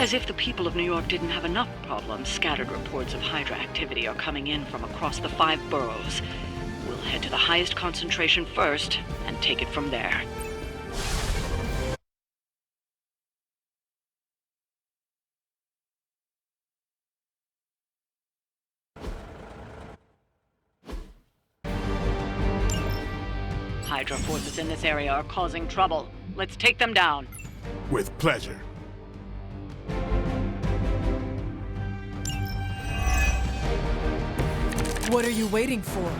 As if the people of New York didn't have enough problems, scattered reports of Hydra activity are coming in from across the 5 boroughs. We'll head to the highest concentration first, and take it from there. Hydra forces in this area are causing trouble. Let's take them down. With pleasure. What are you waiting for?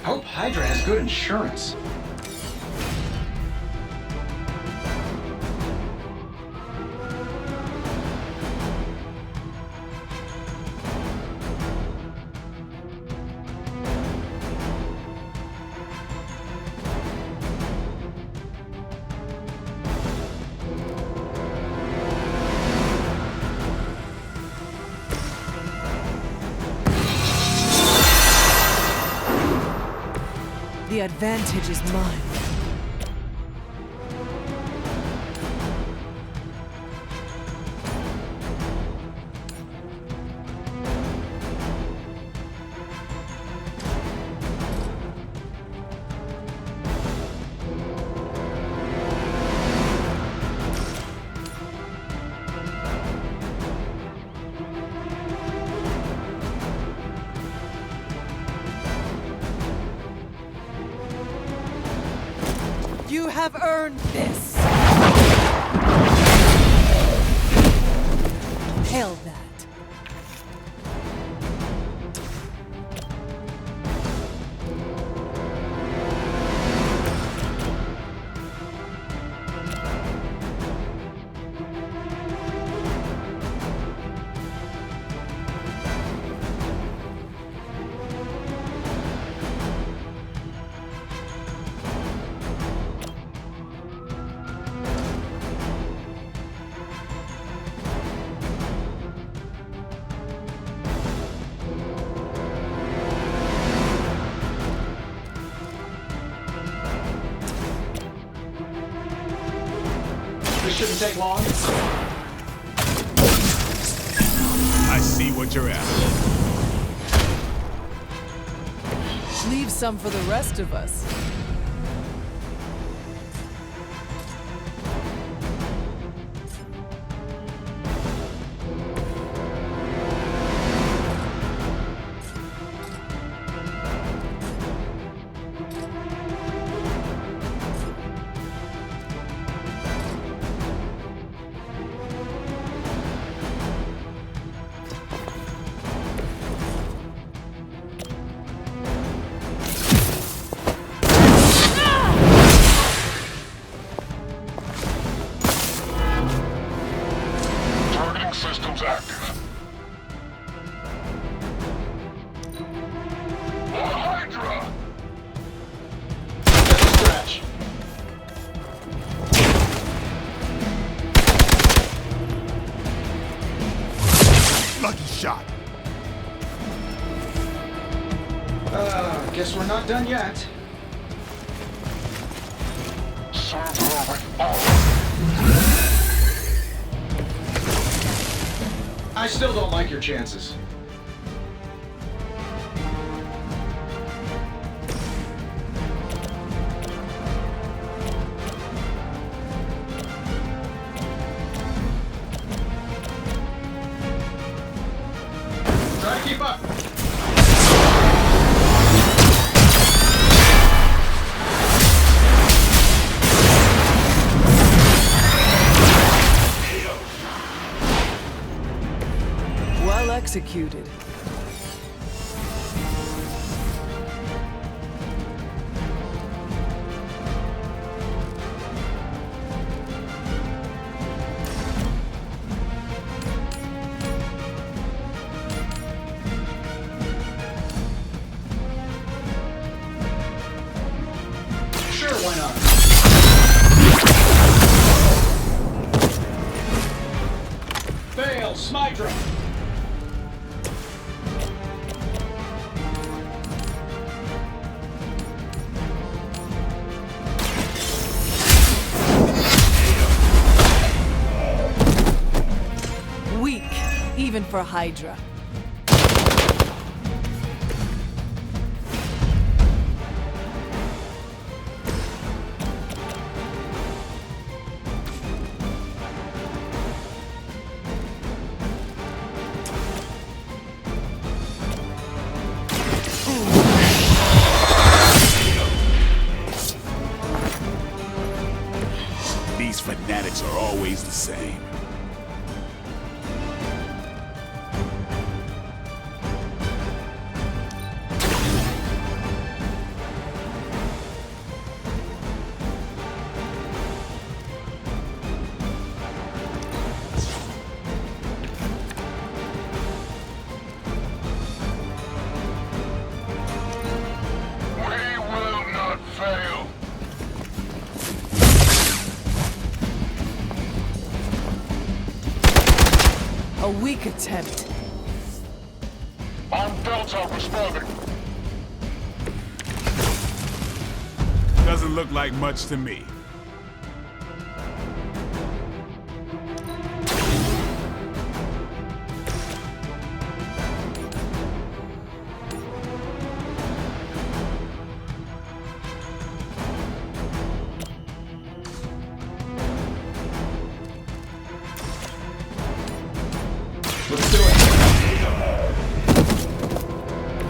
Hope Hydra has good insurance. The advantage is mine. You have earned this. Hail that. This shouldn't take long. I see what you're after. Leave some for the rest of us. Systems active. The Hydra! That's a stretch. Lucky shot. Guess we're not done yet. I still don't like your chances. Try to keep up. Well executed. Sure, why not? Fail, Smydra. Weak, even for Hydra. These fanatics are always the same. We will not fail. A weak attempt. On Delta responding. Doesn't look like much to me. Let's do it.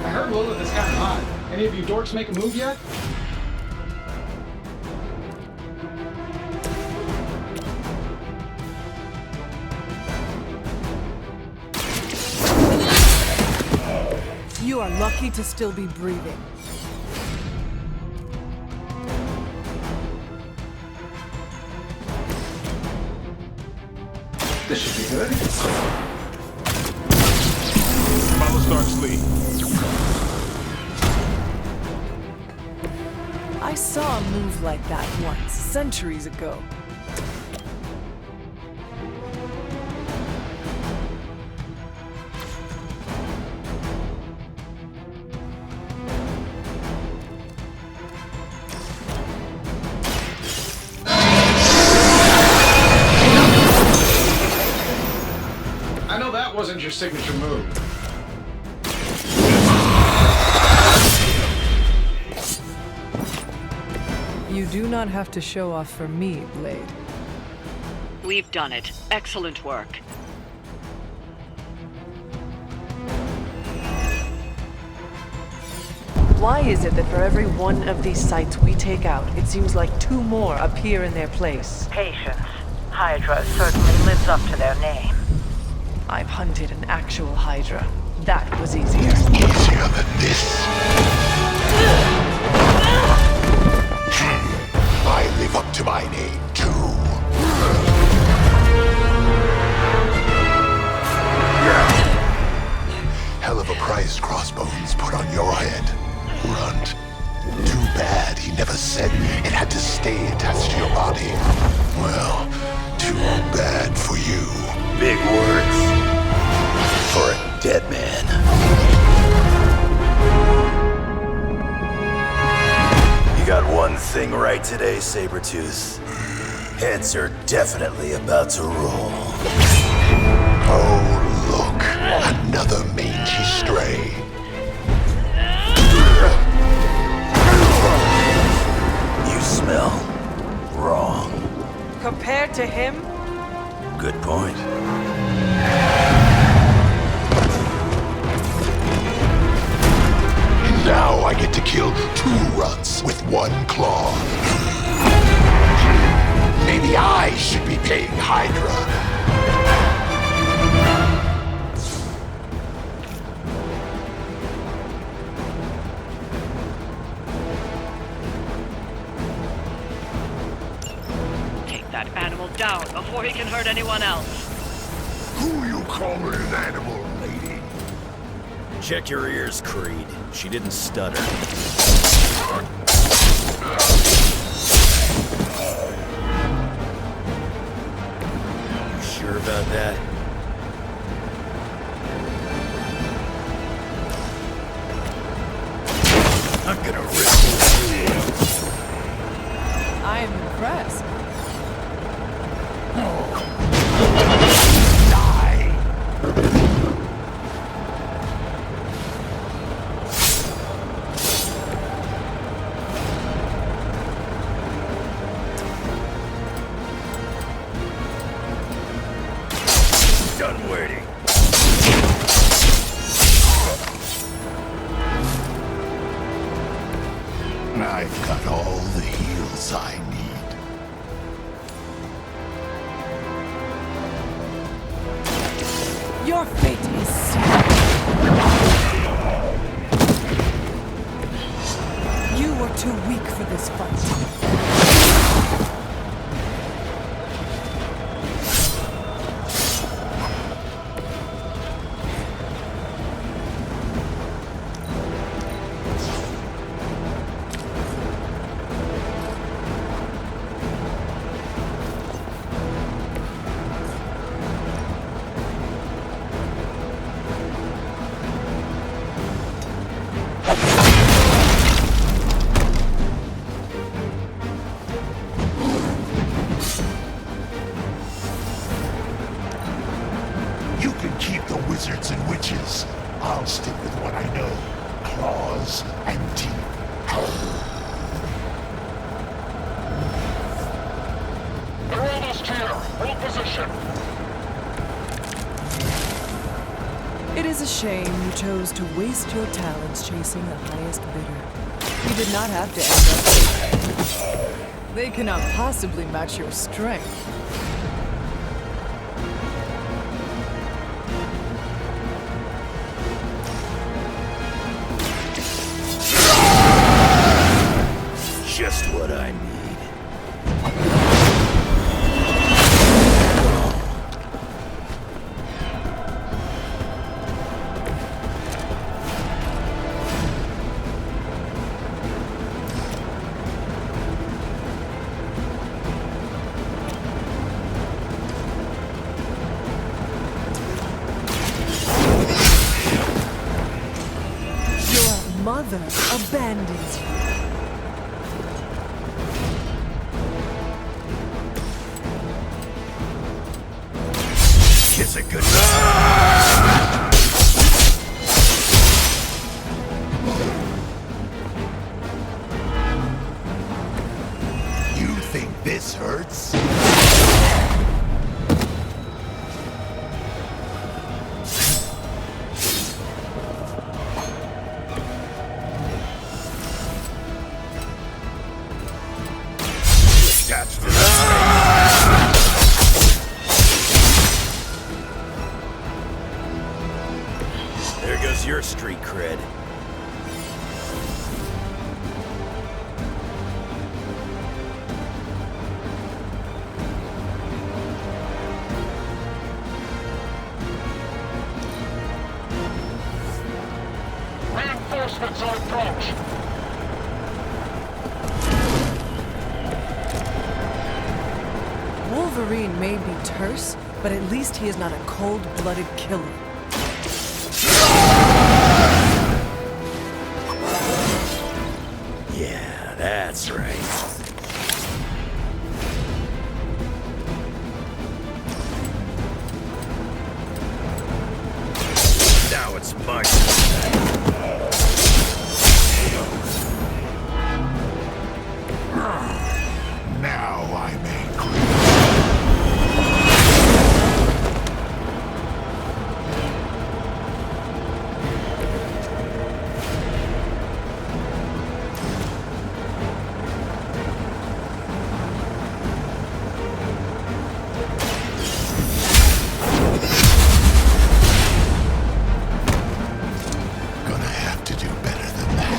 I heard Lilith is kind of hot. Any of you dorks make a move yet? You are lucky to still be breathing. This should be good. Follow Stark's lead. I saw a move like that once, centuries ago. I know that wasn't your signature move. You do not have to show off for me, Blade. We've done it. Excellent work. Why is it that for every one of these sites we take out, it seems like two more appear in their place? Patience. Hydra certainly lives up to their name. I've hunted an actual Hydra. That was easier. Easier than this. I live up to my name, too. Hell of a price Crossbones put on your head, Runt. Too bad he never said it had to stay attached to your body. Well, too bad for you. Big words for a dead man. You got one thing right today, Sabretooth. Heads are definitely about to roll. Oh, look. Another mangy stray. You smell wrong. Compared to him, Good point. Now I get to kill 2 runts with 1 claw. Maybe I should be paying Hydra. Take that animal down before he can hurt anyone else. Who you calling an animal, lady? Check your ears, Creed. She didn't stutter. You sure about that? I'm gonna risk it. I am impressed. Done waiting. I've got all the heals I need. Your fate is sealed. You were too weak for this fight. You can keep the wizards and witches. I'll stick with what I know. Claws and teeth. They're almost here. Hold position. It is a shame you chose to waste your talents chasing the highest bidder. You did not have to end up. They cannot possibly match your strength. Just what I need. Your mother abandons you. Kiss a good You think this hurts? Attached to that. There goes your street cred. Reinforcements on approach. Wolverine may be terse, but at least he is not a cold-blooded killer. Yeah, that's That's right. Now it's my Now I'm angry. Gonna have to do better than that.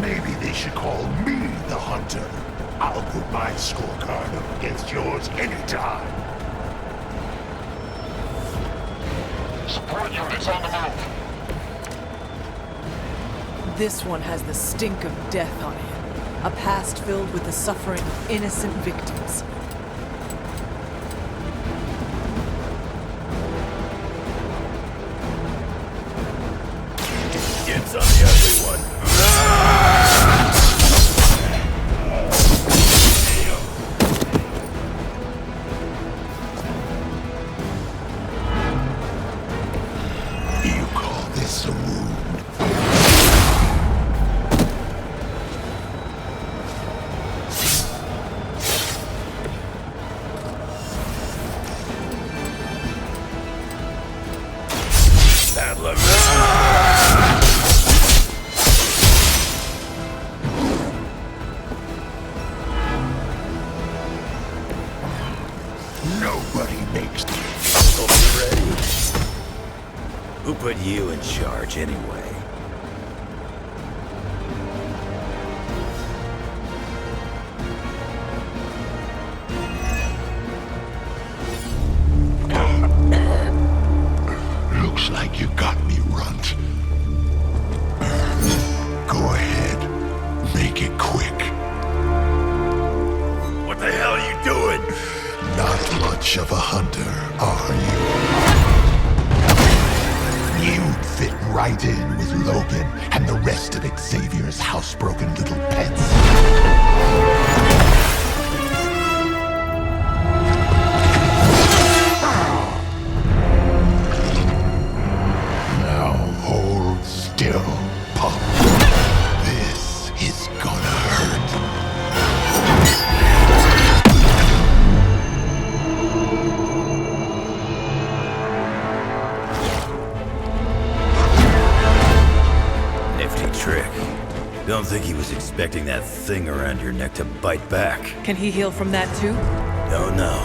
Maybe they should call me the Hunter. I'll put my scorecard up against yours anytime. Support units on the move. This one has the stink of death on him. A past filled with the suffering of innocent victims. Dibs on the ugly one. You call this a wound? Bad luck. Nobody makes Hope you're ready. Who put you in charge anyway? Looks like you got me, Runt. Go ahead. Make it quick. What the hell are you doing? Not much of a hunter, are you? You'd fit right in with Logan and the rest of Xavier's housebroken little pets. Now hold still, pup. This is gonna hurt. Nifty trick. Don't think he was expecting that thing around your neck to bite back. Can he heal from that too? Don't know.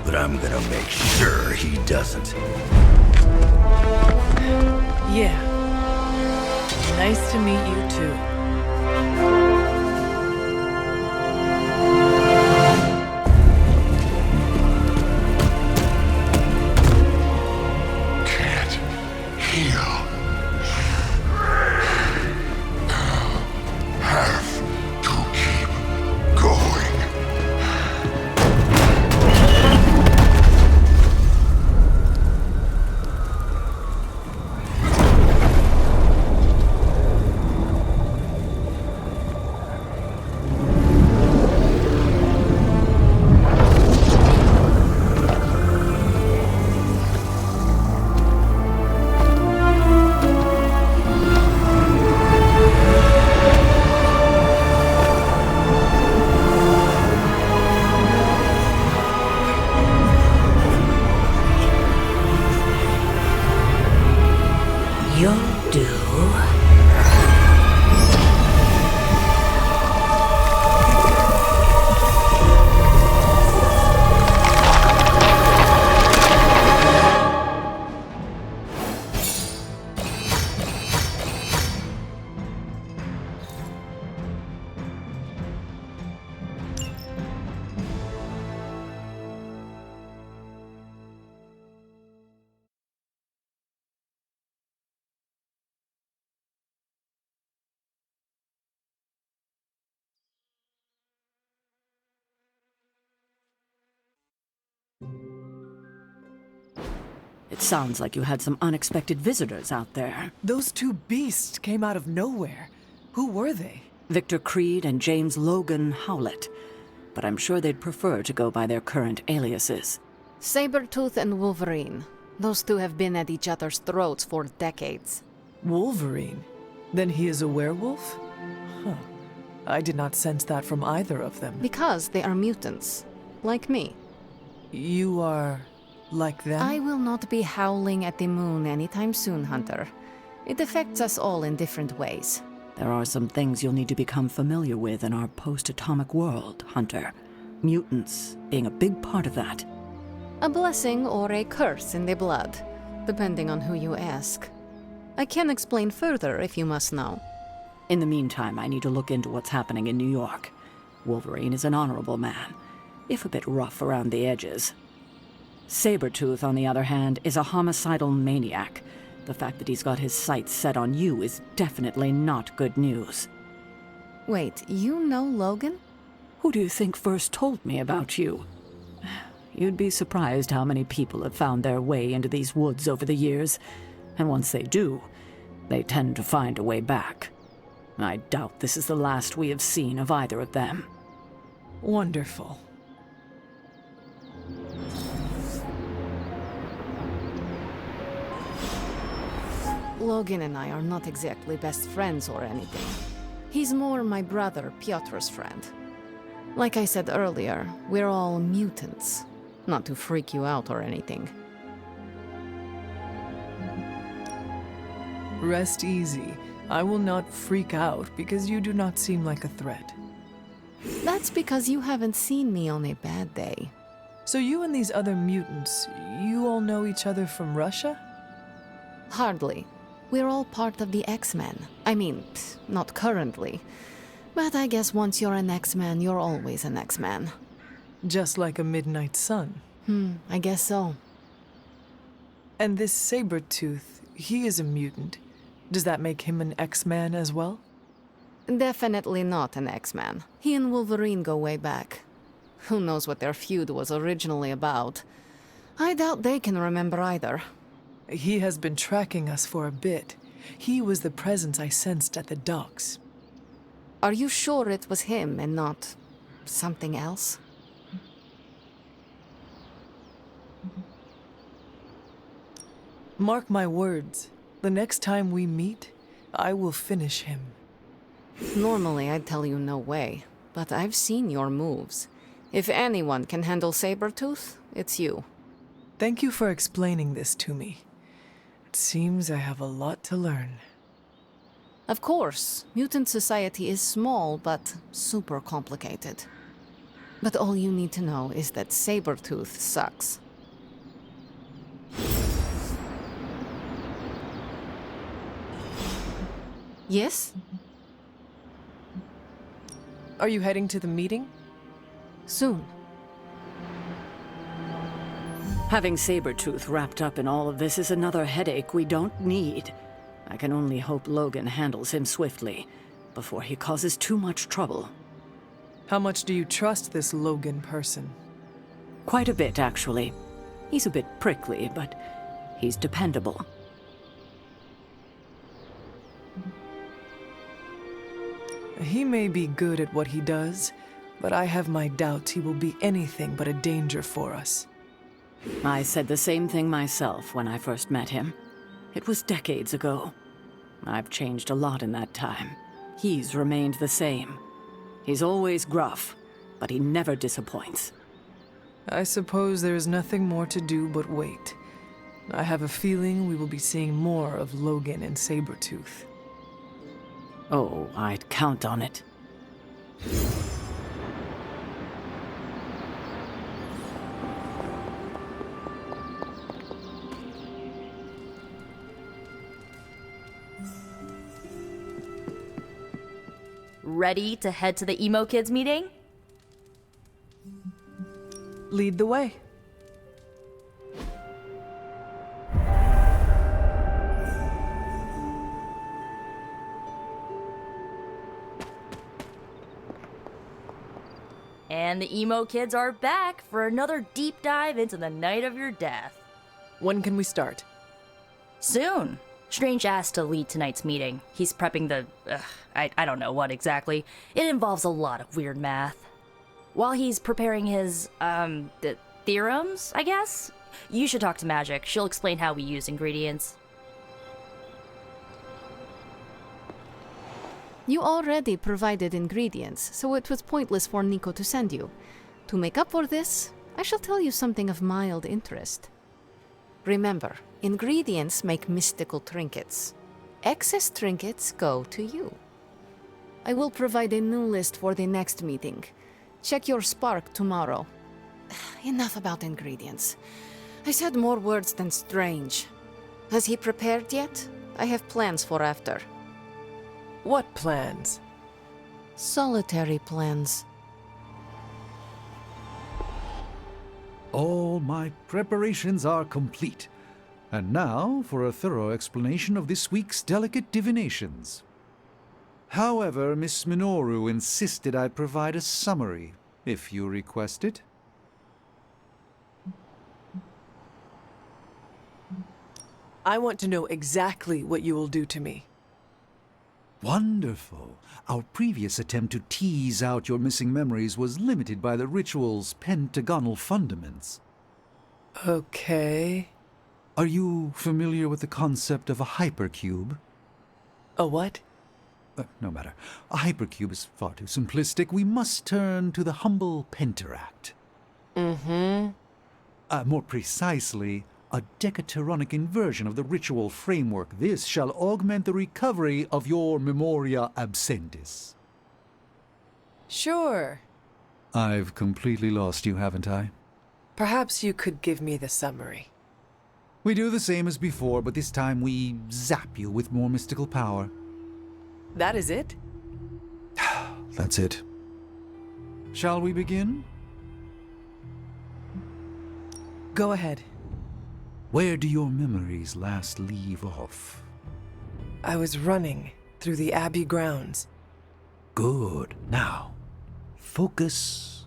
But I'm gonna make sure he doesn't. Yeah. Nice to meet you too. Can't heal. Have to keep going. You'll do. It sounds like you had some unexpected visitors out there. Those two beasts came out of nowhere. Who were they? Victor Creed and James Logan Howlett. But I'm sure they'd prefer to go by their current aliases. Sabretooth and Wolverine. Those two have been at each other's throats for decades. Wolverine? Then he is a werewolf? Huh. I did not sense that from either of them. Because they are mutants. Like me. You are... like them? I will not be howling at the moon anytime soon, Hunter. It affects us all in different ways. There are some things you'll need to become familiar with in our post-atomic world, Hunter. Mutants being a big part of that. A blessing or a curse in the blood, depending on who you ask. I can explain further if you must know. In the meantime, I need to look into what's happening in New York. Wolverine is an honorable man, if a bit rough around the edges. Sabretooth, on the other hand, is a homicidal maniac. The fact that he's got his sights set on you is definitely not good news. Wait, you know Logan? Who do you think first told me about you? You'd be surprised how many people have found their way into these woods over the years, and once they do, they tend to find a way back. I doubt this is the last we have seen of either of them. Wonderful. Logan and I are not exactly best friends or anything. He's more my brother Piotr's friend. Like I said earlier, we're all mutants. Not to freak you out or anything. Rest easy. I will not freak out because you do not seem like a threat. That's because you haven't seen me on a bad day. So you and these other mutants, you all know each other from Russia? Hardly. We're all part of the X-Men. I mean, not currently. But I guess once you're an X-Man, you're always an X-Man. Just like a midnight sun. I guess so. And this Sabretooth, he is a mutant. Does that make him an X-Man as well? Definitely not an X-Man. He and Wolverine go way back. Who knows what their feud was originally about? I doubt they can remember either. He has been tracking us for a bit. He was the presence I sensed at the docks. Are you sure it was him and not something else? Mark my words. The next time we meet, I will finish him. Normally I'd tell you no way, but I've seen your moves. If anyone can handle Sabretooth, it's you. Thank you for explaining this to me. It seems I have a lot to learn. Of course, mutant society is small, but super complicated. But all you need to know is that Sabretooth sucks. Yes? Are you heading to the meeting? Soon. Having Sabretooth wrapped up in all of this is another headache we don't need. I can only hope Logan handles him swiftly, before he causes too much trouble. How much do you trust this Logan person? Quite a bit, actually. He's a bit prickly, but he's dependable. He may be good at what he does, but I have my doubts he will be anything but a danger for us. I said the same thing myself when I first met him. It was decades ago. I've changed a lot in that time. He's remained the same. He's always gruff, but he never disappoints. I suppose there is nothing more to do but wait. I have a feeling we will be seeing more of Logan and Sabretooth. Oh, I'd count on it. Ready to head to the Emo Kids meeting? Lead the way. And the Emo Kids are back for another deep dive into the night of your death. When can we start? Soon. Strange asked to lead tonight's meeting. He's prepping the... I don't know what exactly. It involves a lot of weird math. While he's preparing his, the theorems, I guess? You should talk to Magic. She'll explain how we use ingredients. You already provided ingredients, so it was pointless for Nico to send you. To make up for this, I shall tell you something of mild interest. Remember, ingredients make mystical trinkets. Excess trinkets go to you. I will provide a new list for the next meeting. Check your spark tomorrow. Enough about ingredients. I said more words than strange. Has he prepared yet? I have plans for after. What plans? Solitary plans. All my preparations are complete. And now for a thorough explanation of this week's delicate divinations. However, Miss Minoru insisted I provide a summary, if you request it. I want to know exactly what you will do to me. Wonderful. Our previous attempt to tease out your missing memories was limited by the ritual's pentagonal fundaments. Okay. Are you familiar with the concept of a hypercube? A what? No matter. A hypercube is far too simplistic. We must turn to the humble pentaract. More precisely, a decaturonic inversion of the ritual framework. This shall augment the recovery of your memoria absentis. Sure. I've completely lost you, haven't I? Perhaps you could give me the summary. We do the same as before, but this time we zap you with more mystical power. That is it? That's it. Shall we begin? Go ahead. Where do your memories last leave off? I was running through the Abbey grounds. Good. Now, focus.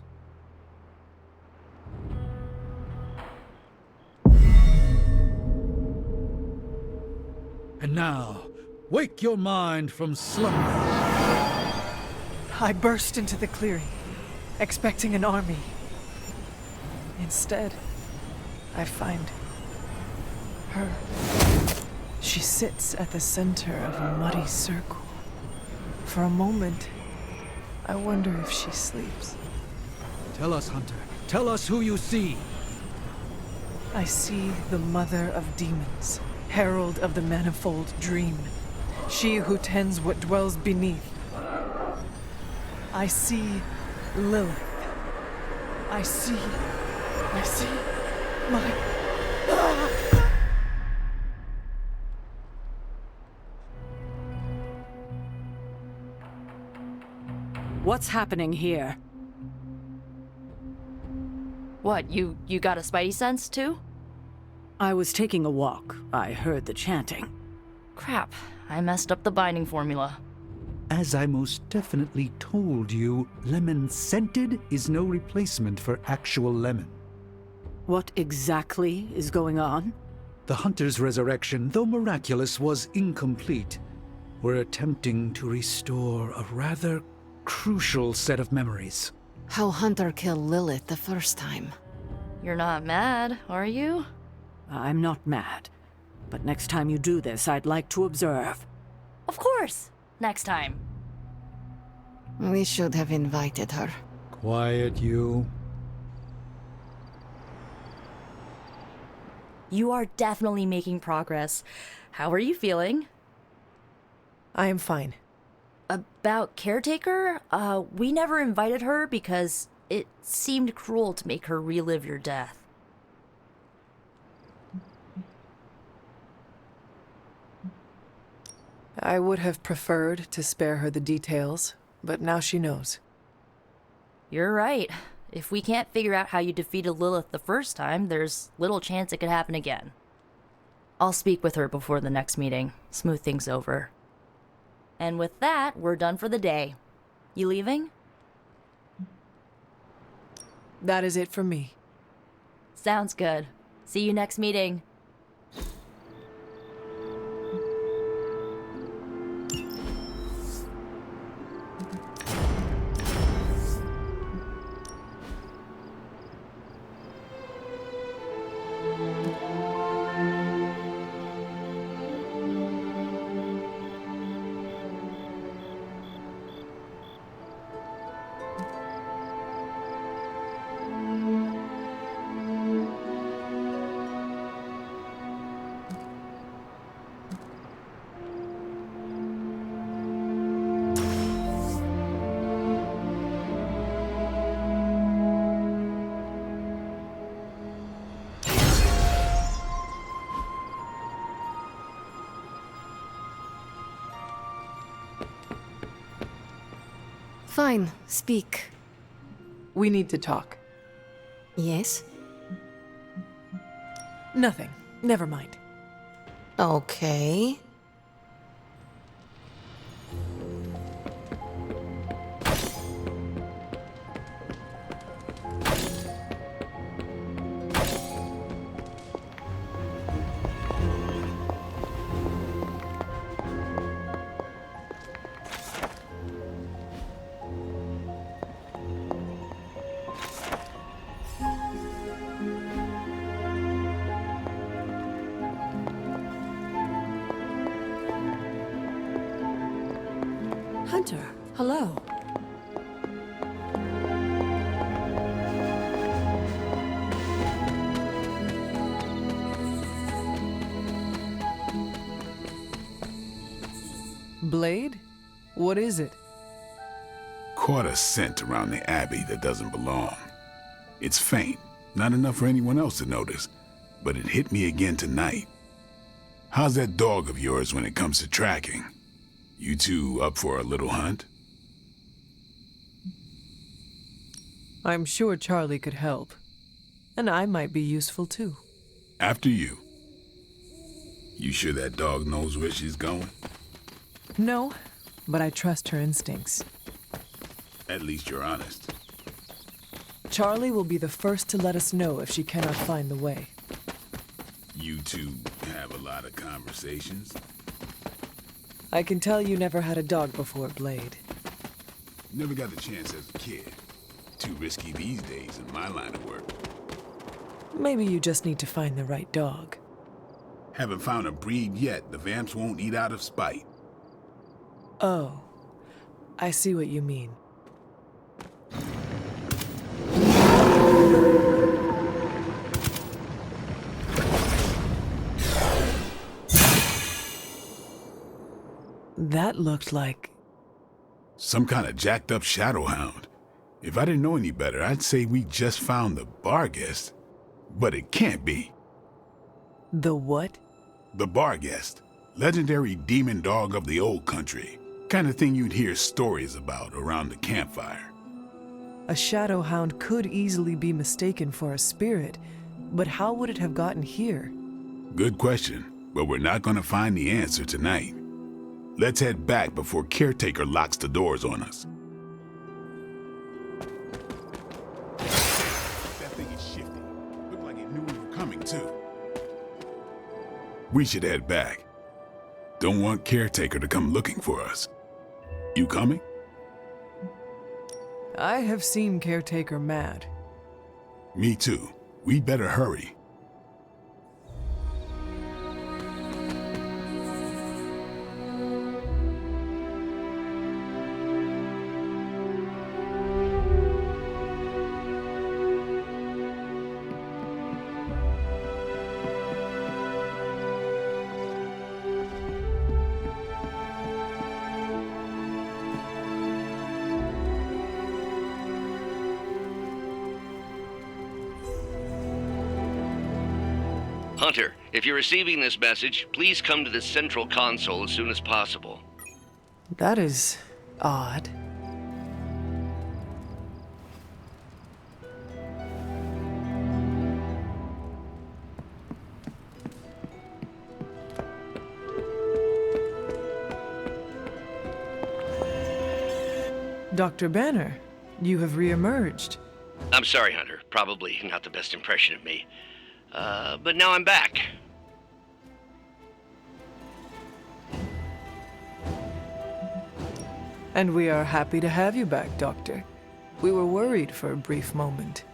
And now, wake your mind from slumber. I burst into the clearing, expecting an army. Instead, I find her. She sits at the center of a muddy circle. For a moment, I wonder if she sleeps. Tell us, Hunter. Tell us who you see. I see the mother of demons, herald of the manifold dream, she who tends what dwells beneath. I see Lilith. I see my... What's happening here? What, you got a spidey sense, too? I was taking a walk. I heard the chanting. Crap, I messed up the binding formula. As I most definitely told you, lemon scented is no replacement for actual lemon. What exactly is going on? The Hunter's resurrection, though miraculous, was incomplete. We're attempting to restore a rather crucial set of memories. How Hunter killed Lilith the first time. You're not mad, are you? I'm not mad. But next time you do this, I'd like to observe. Of course! Next time. We should have invited her. Quiet, you. You are definitely making progress. How are you feeling? I am fine. About Caretaker? We never invited her because it seemed cruel to make her relive your death. I would have preferred to spare her the details, but now she knows. You're right. If we can't figure out how you defeated Lilith the first time, there's little chance it could happen again. I'll speak with her before the next meeting, smooth things over. And with that, we're done for the day. You leaving? That is it for me. Sounds good. See you next meeting. Fine, speak. We need to talk. Yes? Nothing. Never mind. Okay. Hunter, hello. Blade? What is it? Caught a scent around the Abbey that doesn't belong. It's faint, not enough for anyone else to notice, but it hit me again tonight. How's that dog of yours when it comes to tracking? You two up for a little hunt? I'm sure Charlie could help. And I might be useful too. After you. You sure that dog knows where she's going? No, but I trust her instincts. At least you're honest. Charlie will be the first to let us know if she cannot find the way. You two have a lot of conversations? I can tell you never had a dog before, Blade. Never got the chance as a kid. Too risky these days in my line of work. Maybe you just need to find the right dog. Haven't found a breed yet the vamps won't eat out of spite. Oh, I see what you mean. That looked like... some kind of jacked up shadow hound. If I didn't know any better, I'd say we just found the Barghest. But it can't be. The what? The Barghest. Legendary demon dog of the old country. Kind of thing you'd hear stories about around the campfire. A shadow hound could easily be mistaken for a spirit, but how would it have gotten here? Good question, but we're not gonna find the answer tonight. Let's head back before Caretaker locks the doors on us. That thing is shifting. Looked like it knew we were coming, too. We should head back. Don't want Caretaker to come looking for us. You coming? I have seen Caretaker mad. Me too. We better hurry. Hunter, if you're receiving this message, please come to the central console as soon as possible. That is odd. Dr. Banner, you have reemerged. I'm sorry, Hunter. Probably not the best impression of me. But now I'm back. And we are happy to have you back, Doctor. We were worried for a brief moment.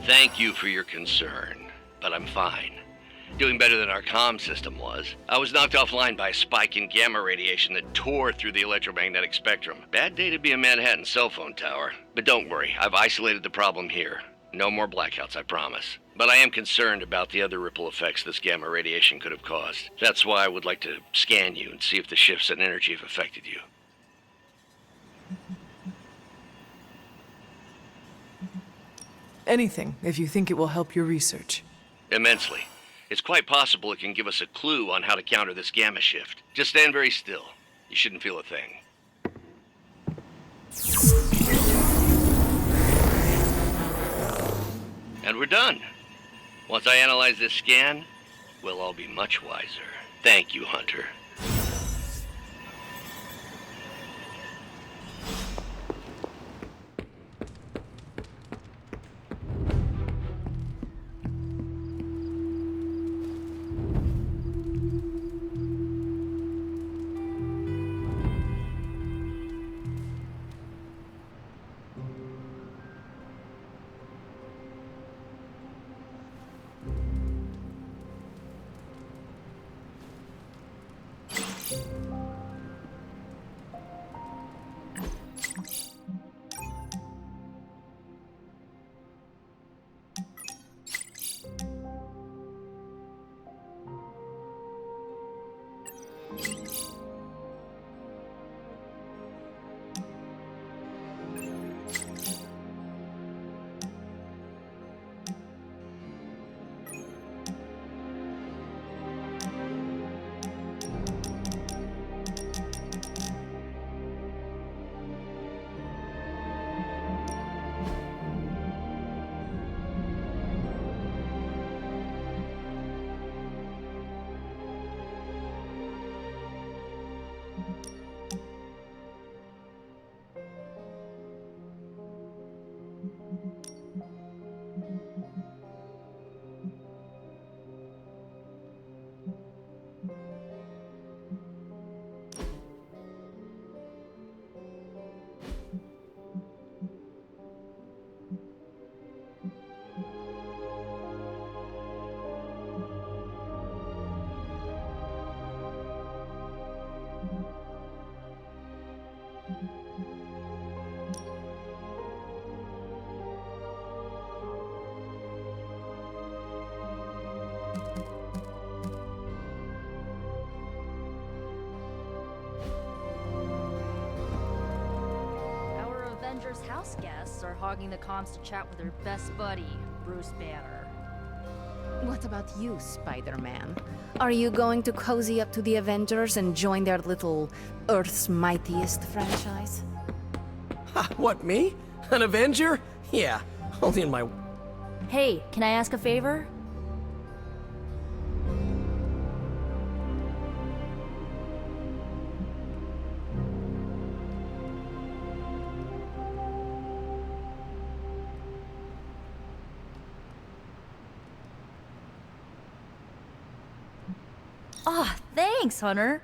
Thank you for your concern, but I'm fine. Doing better than our comm system was. I was knocked offline by a spike in gamma radiation that tore through the electromagnetic spectrum. Bad day to be a Manhattan cell phone tower. But don't worry, I've isolated the problem here. No more blackouts, I promise. But I am concerned about the other ripple effects this gamma radiation could have caused. That's why I would like to scan you and see if the shifts in energy have affected you. Anything, if you think it will help your research. Immensely. It's quite possible it can give us a clue on how to counter this gamma shift. Just stand very still. You shouldn't feel a thing. And we're done. Once I analyze this scan, we'll all be much wiser. Thank you, Hunter. Avengers house guests are hogging the comms to chat with their best buddy, Bruce Banner. What about you, Spider-Man? Are you going to cozy up to the Avengers and join their little Earth's Mightiest franchise? Ha, what, me? An Avenger? Yeah, only in my... Hey, can I ask a favor? Ah, thanks, Hunter.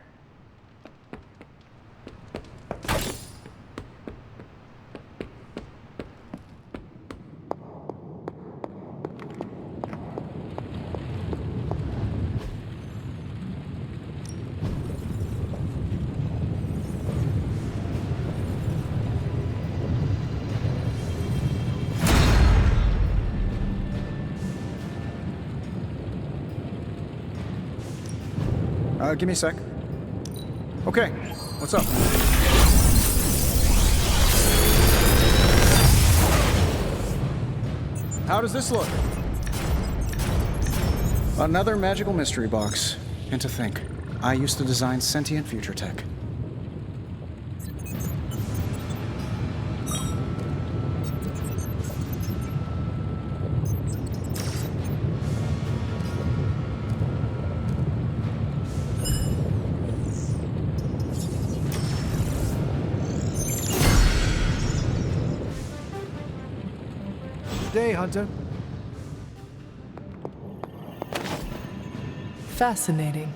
Give me a sec. Okay, what's up? How does this look? Another magical mystery box. And to think, I used to design sentient future tech. Day, Hunter. Fascinating.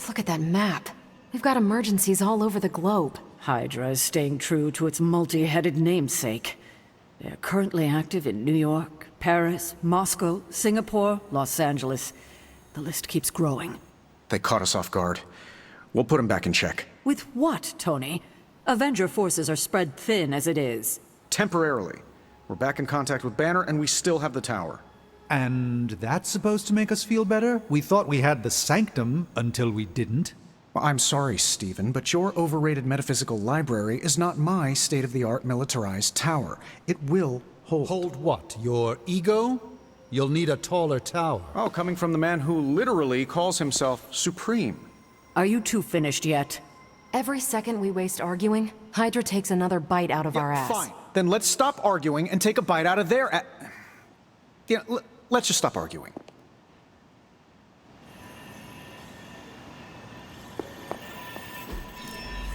Look at that map. We've got emergencies all over the globe. Hydra is staying true to its multi-headed namesake. They're currently active in New York, Paris, Moscow, Singapore, Los Angeles. The list keeps growing. They caught us off guard. We'll put them back in check. With what, Tony? Avenger forces are spread thin as it is. Temporarily. We're back in contact with Banner, and we still have the tower. And that's supposed to make us feel better? We thought we had the sanctum until we didn't. Well, I'm sorry, Stephen, but your overrated metaphysical library is not my state-of-the-art militarized tower. It will hold... Hold what? Your ego? You'll need a taller tower. Oh, coming from the man who literally calls himself Supreme. Are you two finished yet? Every second we waste arguing, Hydra takes another bite out of our ass. Fine. Then let's stop arguing and take a bite out of their let's just stop arguing.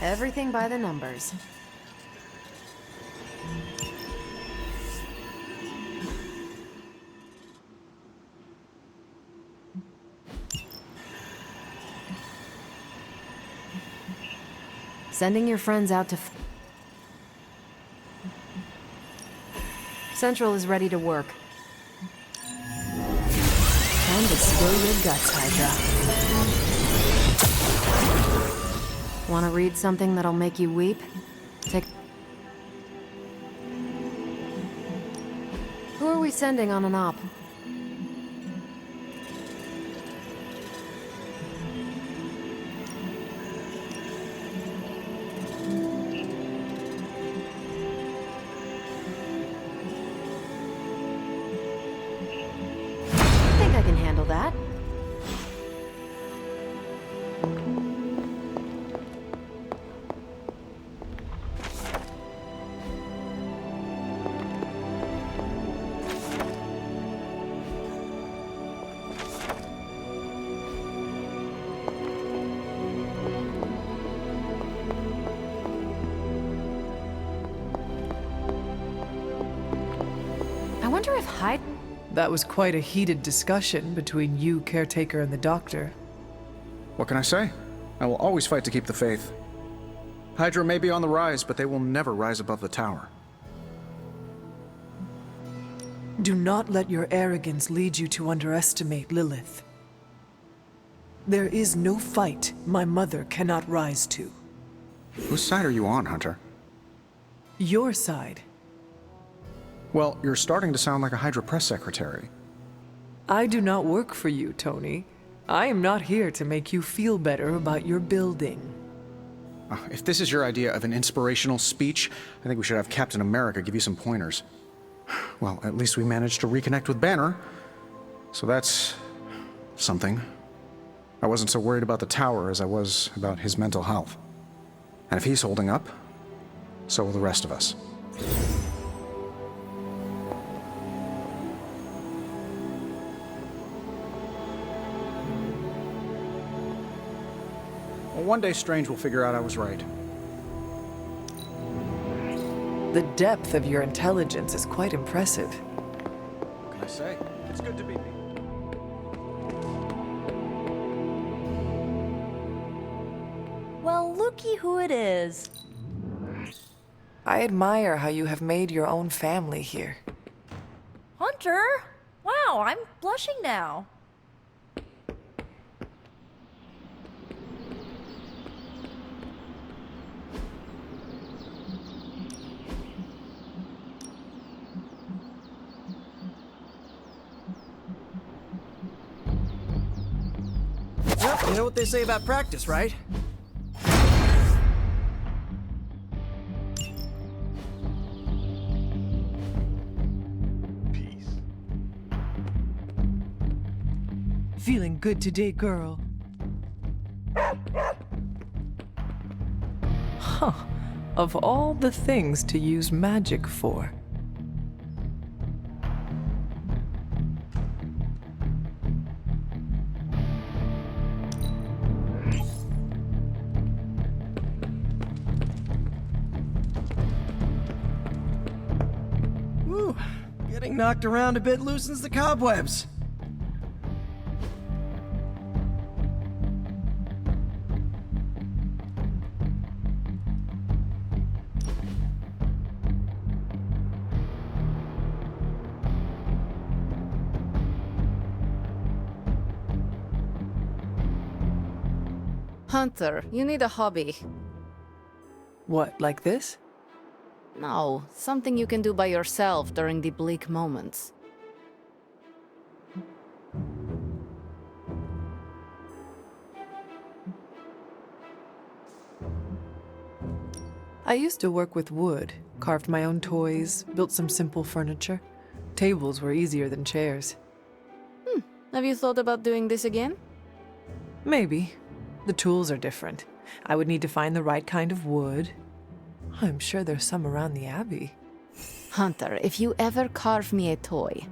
Everything by the numbers. Sending your friends out to... Central is ready to work. Time to spill your guts, Hydra. Want to read something that'll make you weep? Take... Who are we sending on an op? I can handle that. I wonder if Hyde... That was quite a heated discussion between you, Caretaker, and the Doctor. What can I say? I will always fight to keep the faith. Hydra may be on the rise, but they will never rise above the tower. Do not let your arrogance lead you to underestimate Lilith. There is no fight my mother cannot rise to. Whose side are you on, Hunter? Your side. Well, you're starting to sound like a Hydra press secretary. I do not work for you, Tony. I am not here to make you feel better about your building. If this is your idea of an inspirational speech, I think we should have Captain America give you some pointers. Well, at least we managed to reconnect with Banner. So that's... something. I wasn't so worried about the tower as I was about his mental health. And if he's holding up, so will the rest of us. Well, one day Strange will figure out I was right. The depth of your intelligence is quite impressive. What can I say? It's good to be me. Well, looky who it is. I admire how you have made your own family here. Hunter! Wow, I'm blushing now. Yep, you know what they say about practice, right? Feeling good today, girl. Huh. Of all the things to use magic for. Woo! Getting knocked around a bit loosens the cobwebs. Hunter, you need a hobby. What, like this? No, something you can do by yourself during the bleak moments. I used to work with wood, carved my own toys, built some simple furniture. Tables were easier than chairs. Have you thought about doing this again? Maybe. The tools are different. I would need to find the right kind of wood. I'm sure there's some around the Abbey. Hunter, if you ever carve me a toy,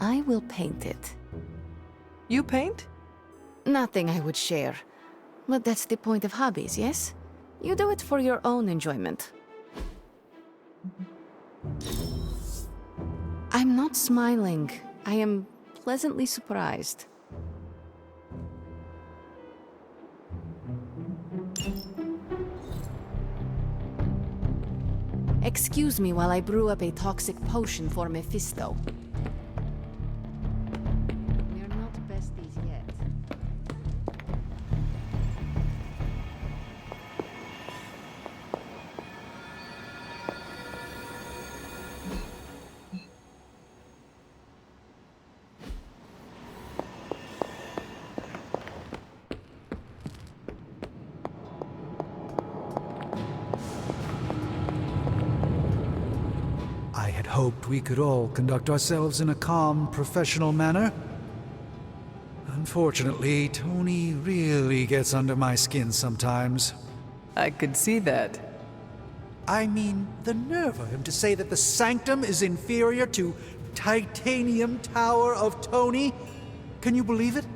I will paint it. You paint? Nothing I would share. But that's the point of hobbies, yes? You do it for your own enjoyment. I'm not smiling. I am pleasantly surprised. Excuse me while I brew up a toxic potion for Mephisto. We're not besties yet. I had hoped we could all conduct ourselves in a calm, professional manner. Unfortunately, Tony really gets under my skin sometimes. I could see that. I mean, the nerve of him to say that the Sanctum is inferior to Titanium Tower of Tony. Can you believe it?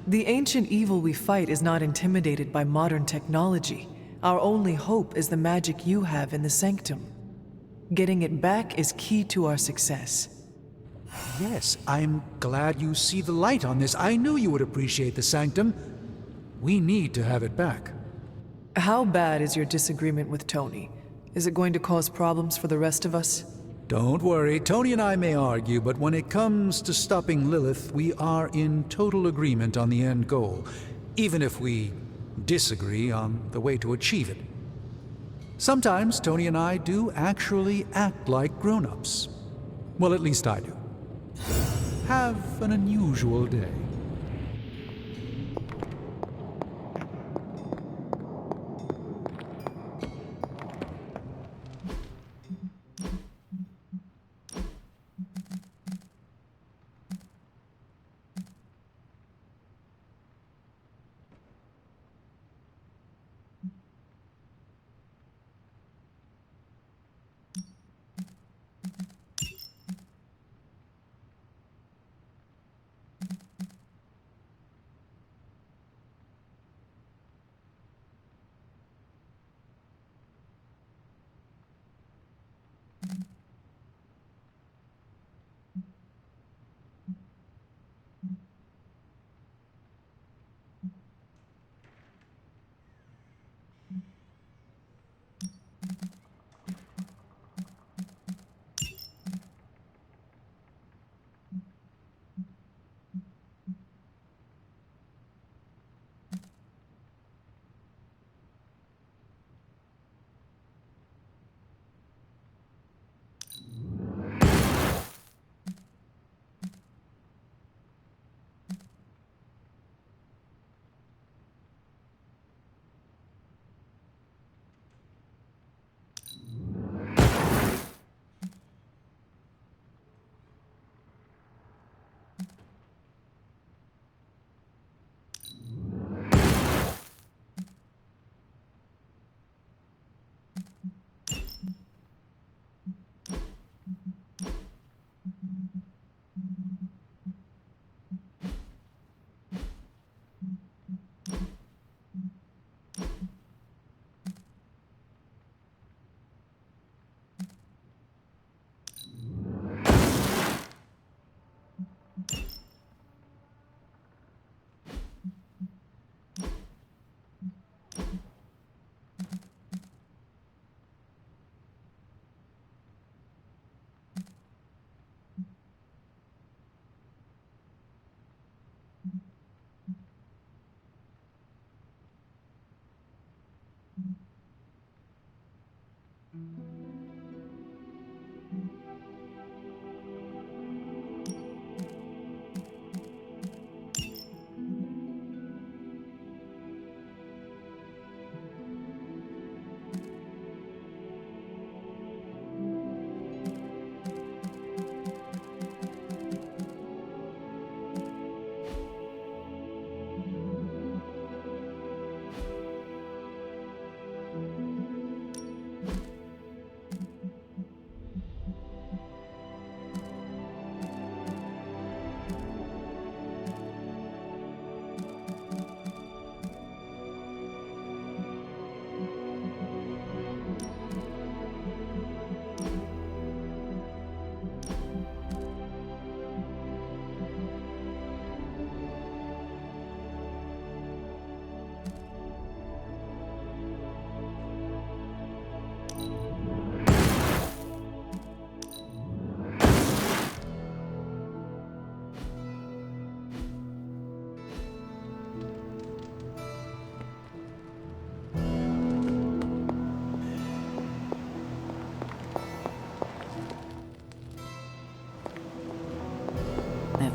The ancient evil we fight is not intimidated by modern technology. Our only hope is the magic you have in the Sanctum. Getting it back is key to our success. Yes, I'm glad you see the light on this. I knew you would appreciate the Sanctum. We need to have it back. How bad is your disagreement with Tony? Is it going to cause problems for the rest of us? Don't worry, Tony and I may argue, but when it comes to stopping Lilith, we are in total agreement on the end goal, even if we disagree on the way to achieve it. Sometimes Tony and I do actually act like grown-ups. Well, at least I do. Have an unusual day.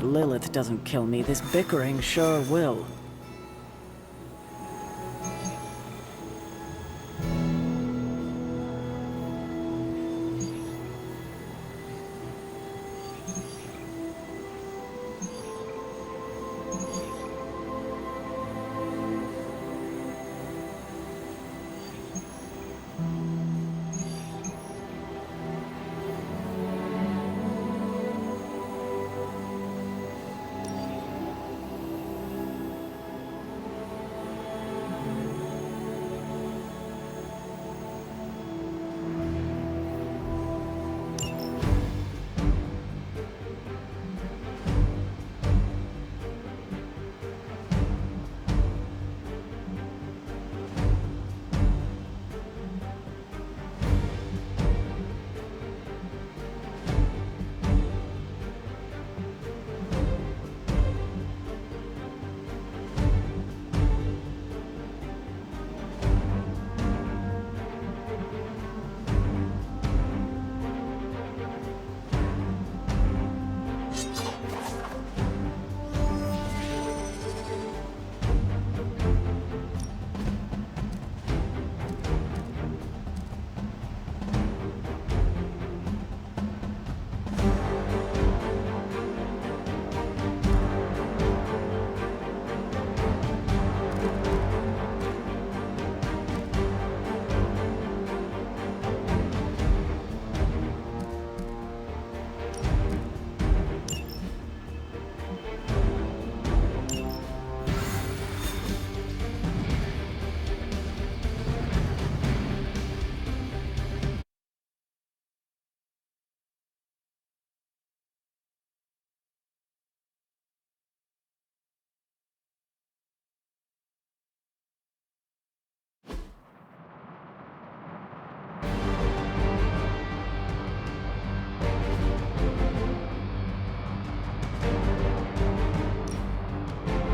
If Lilith doesn't kill me, this bickering sure will.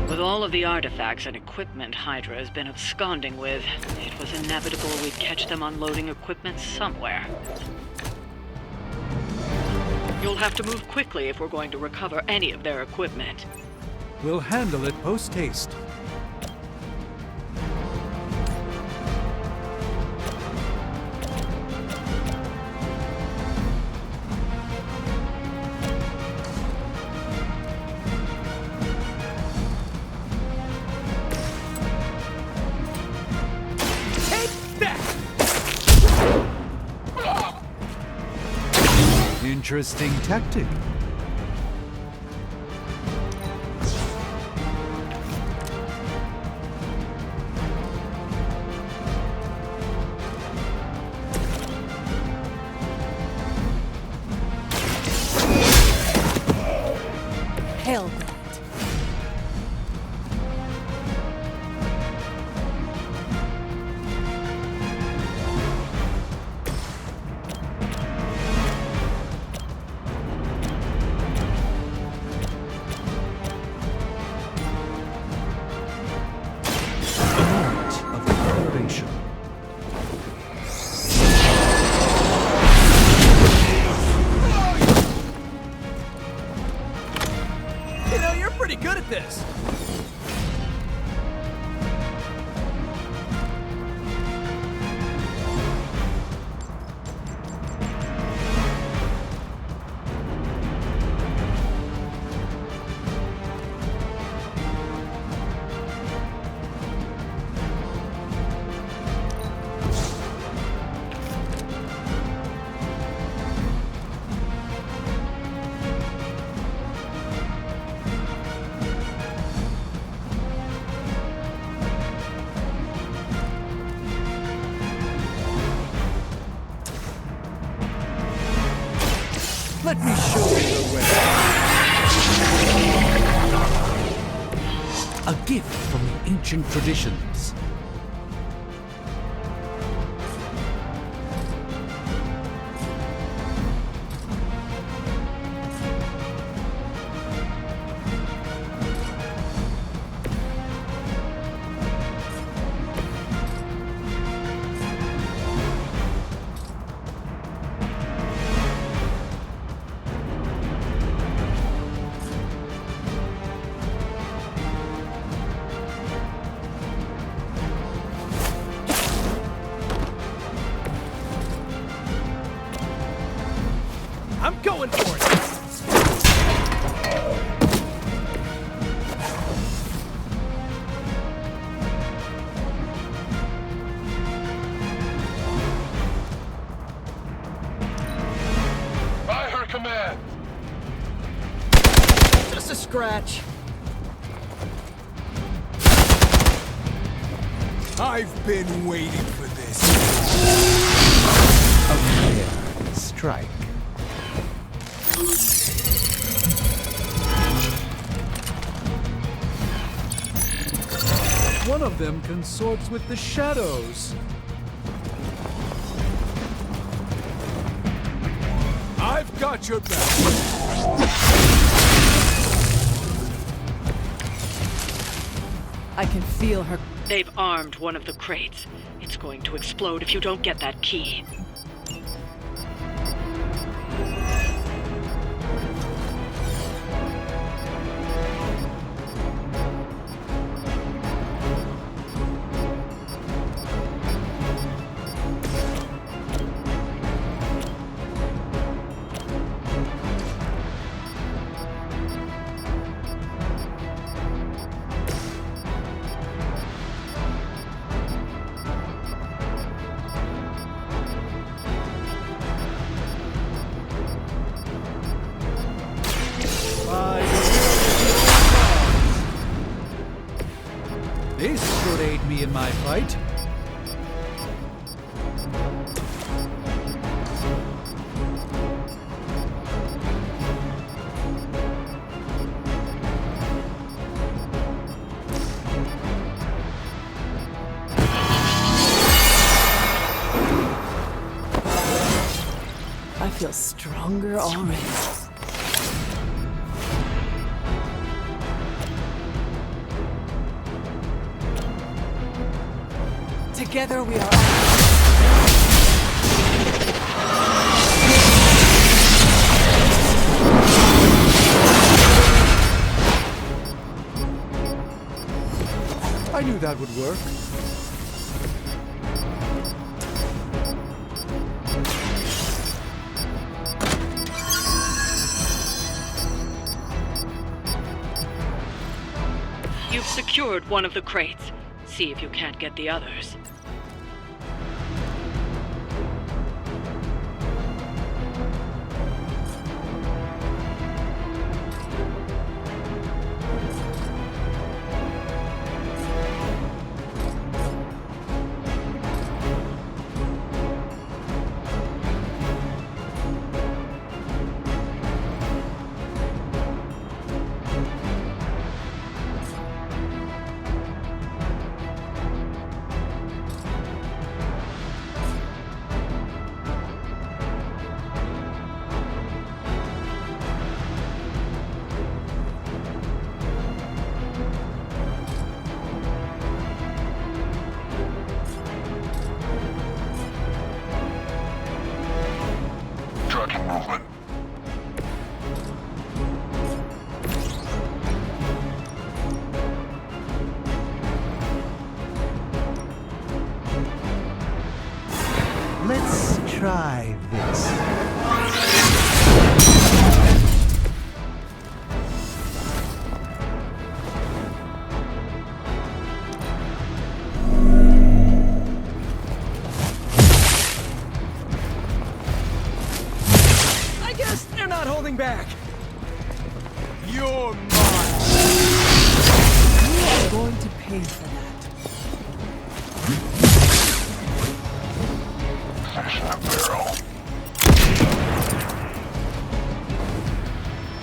With all of the artifacts and equipment Hydra has been absconding with, it was inevitable we'd catch them unloading equipment somewhere. You'll have to move quickly if we're going to recover any of their equipment. We'll handle it post-haste. Interesting tactic. Hell. Let me show you the way. A gift from the ancient traditions. I'm going for it! By her command! Just a scratch. I've been waiting for this. A fair strike. One of them consorts with the shadows. I've got your back. I can feel her. They've armed one of the crates. It's going to explode if you don't get that key. This should aid me in my fight. I feel stronger already. Together we are. I knew that would work. You've secured one of the crates. See if you can't get the others. Tracking movement. Let's try this. I guess they're not holding back. You're mine. You are going to pay for that. Finish that barrel.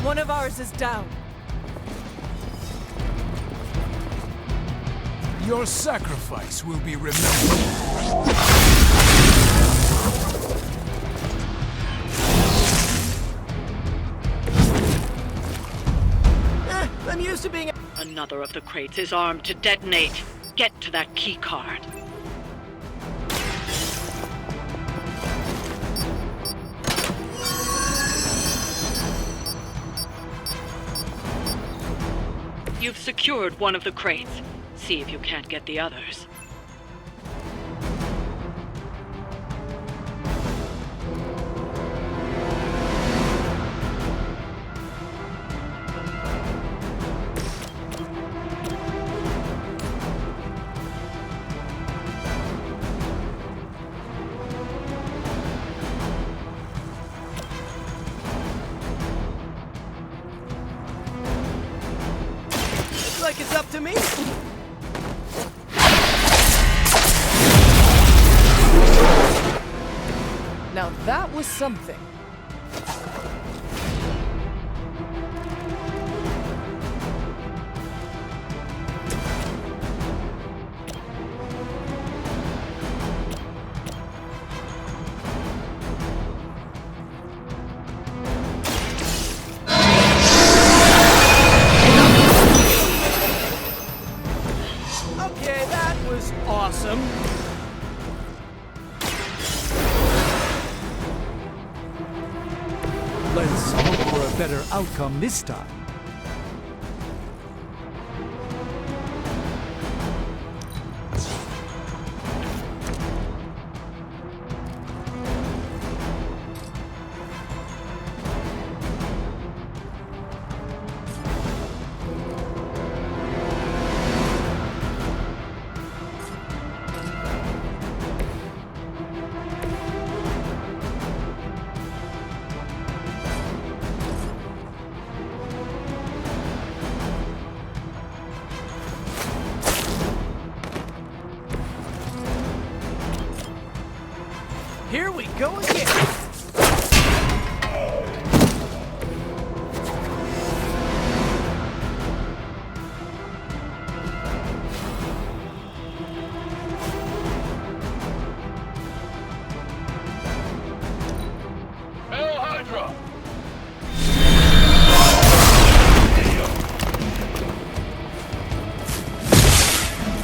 One of ours is down. Your sacrifice will be remembered. I'm used to being. Another of the crates is armed to detonate. Get to that key card. You've secured one of the crates. See if you can't get the others. up to me. Now that was something. Okay, that was awesome. Let's hope for a better outcome this time. Here we go again. Hail Hydra!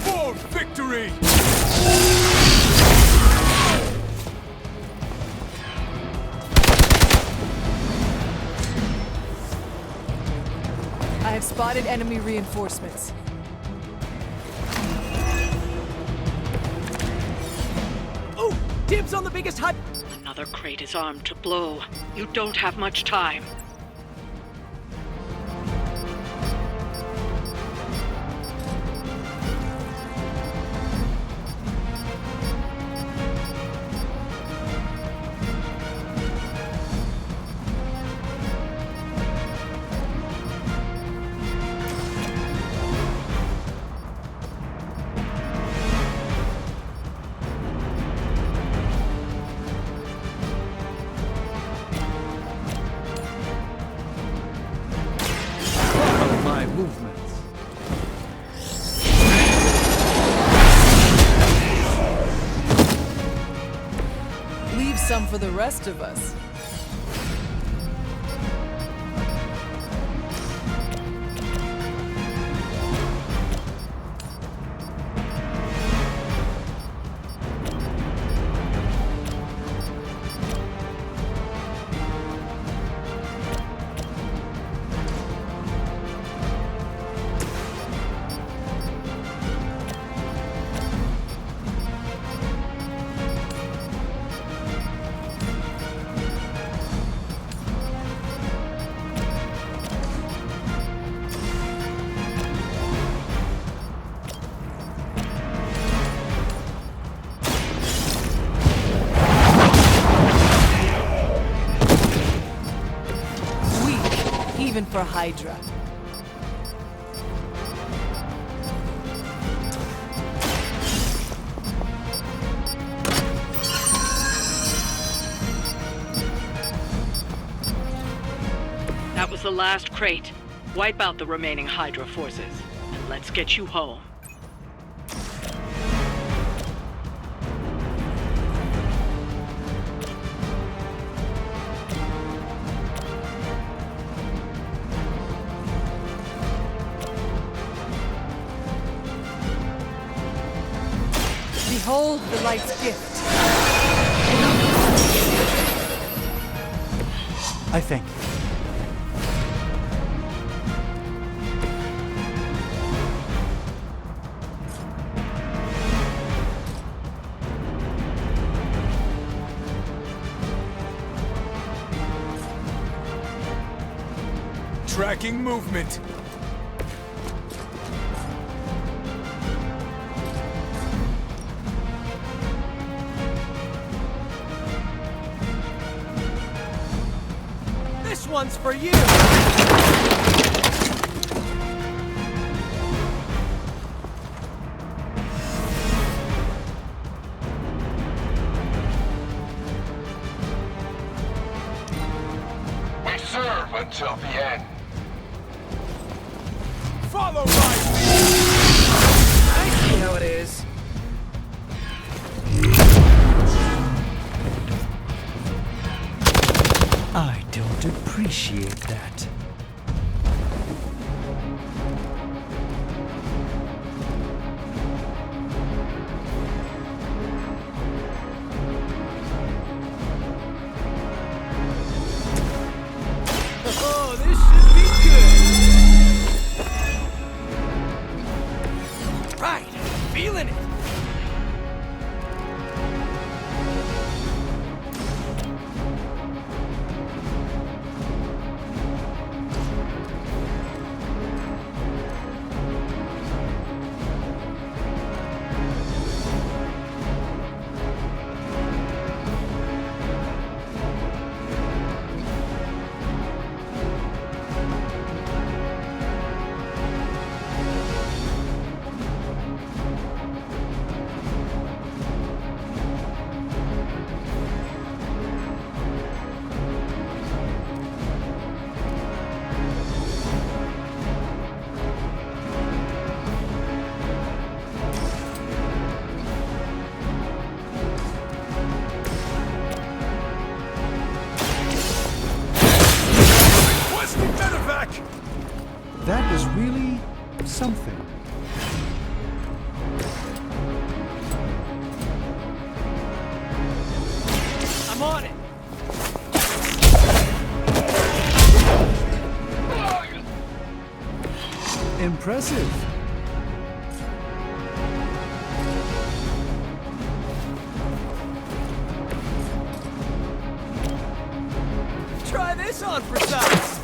For victory! I have spotted enemy reinforcements. Oh, dibs on the biggest hut. Another crate is armed to blow. You don't have much time. My movements. Leave some for the rest of us. Even for Hydra. That was the last crate. Wipe out the remaining Hydra forces, and let's get you home. Behold the light's gift. I thank you. Tracking movement. This one's for you. until the end. Follow right! I see how it is. I don't appreciate that. Oh, this should be good! Right, feeling it! That was really something. I'm on it! Impressive. Try this on for size!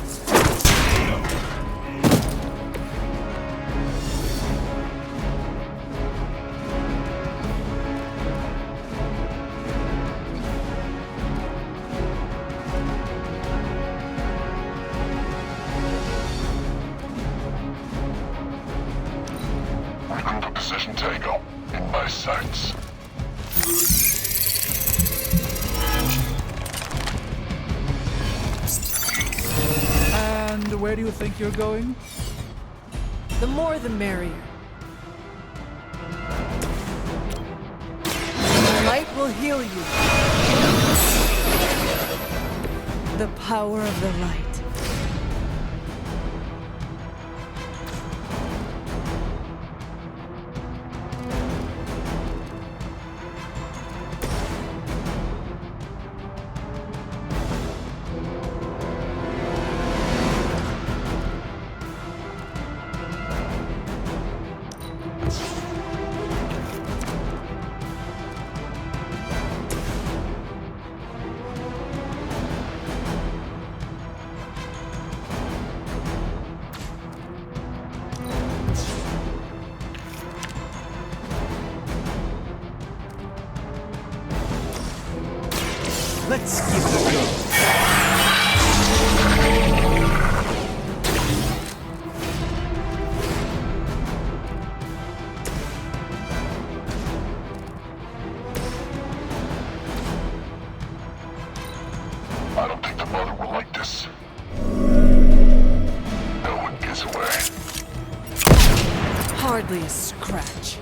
Recruit a precision tango in my sights. And where do you think you're going? The more the merrier. The light will heal you. The power of the light. Let's give it a go. I don't think the mother will like this. No one gets away. Hardly a scratch.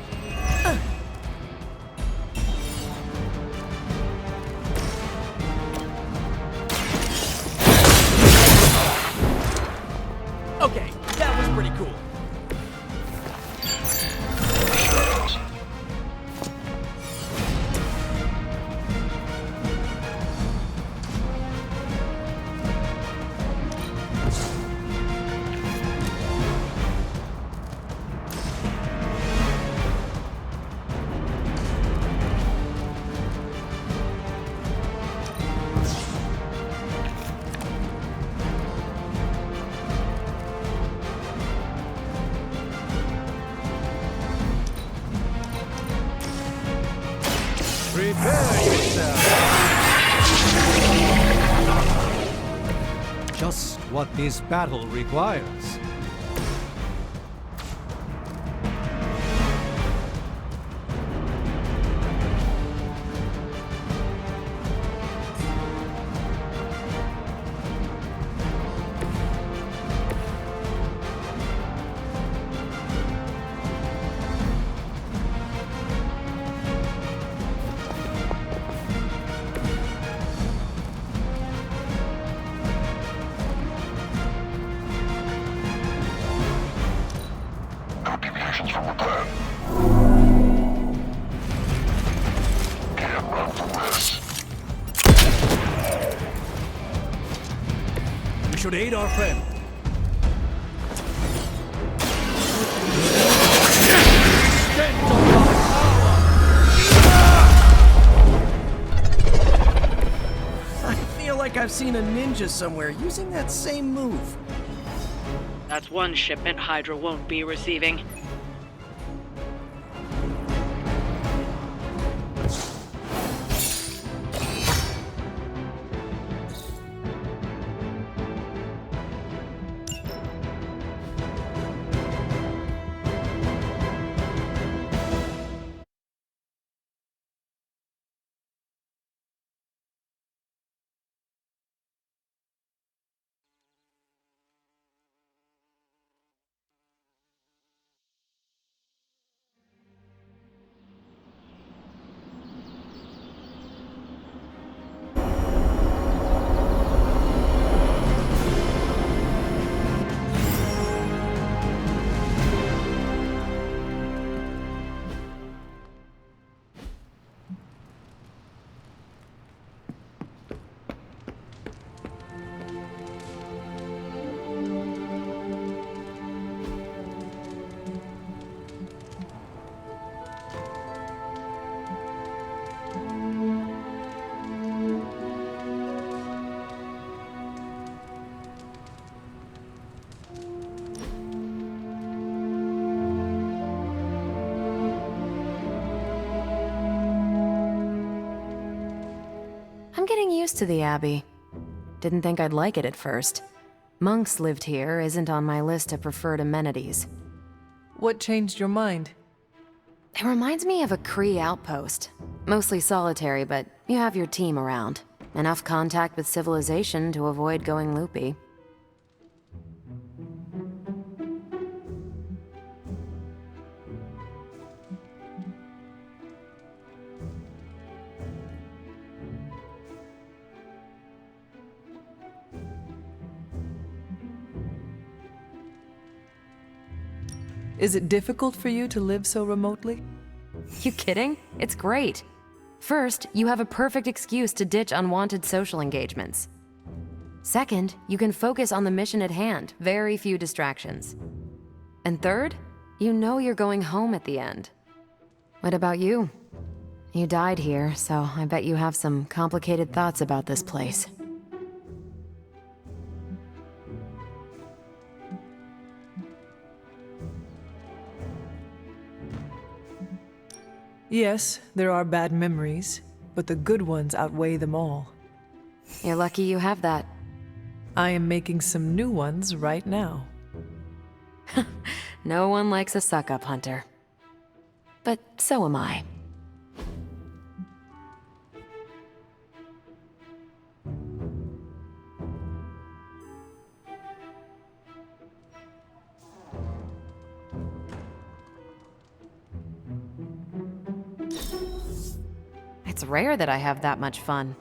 Okay, that was pretty cool. Shadows. Prepare yourself. Just what this battle requires. We should aid our friend. I feel like I've seen a ninja somewhere using that same move. That's one shipment Hydra won't be receiving. I'm getting used to the Abbey. Didn't think I'd like it at first. Monks lived here isn't on my list of preferred amenities. What changed your mind? It reminds me of a Kree outpost. Mostly solitary, but you have your team around. Enough contact with civilization to avoid going loopy. Is it difficult for you to live so remotely? You kidding? It's great. First, you have a perfect excuse to ditch unwanted social engagements. Second, you can focus on the mission at hand, very few distractions. And third, you know you're going home at the end. What about you? You died here, so I bet you have some complicated thoughts about this place. Yes, there are bad memories, but the good ones outweigh them all. You're lucky you have that. I am making some new ones right now. No one likes a suck-up hunter. But so am I. It's rare that I have that much fun.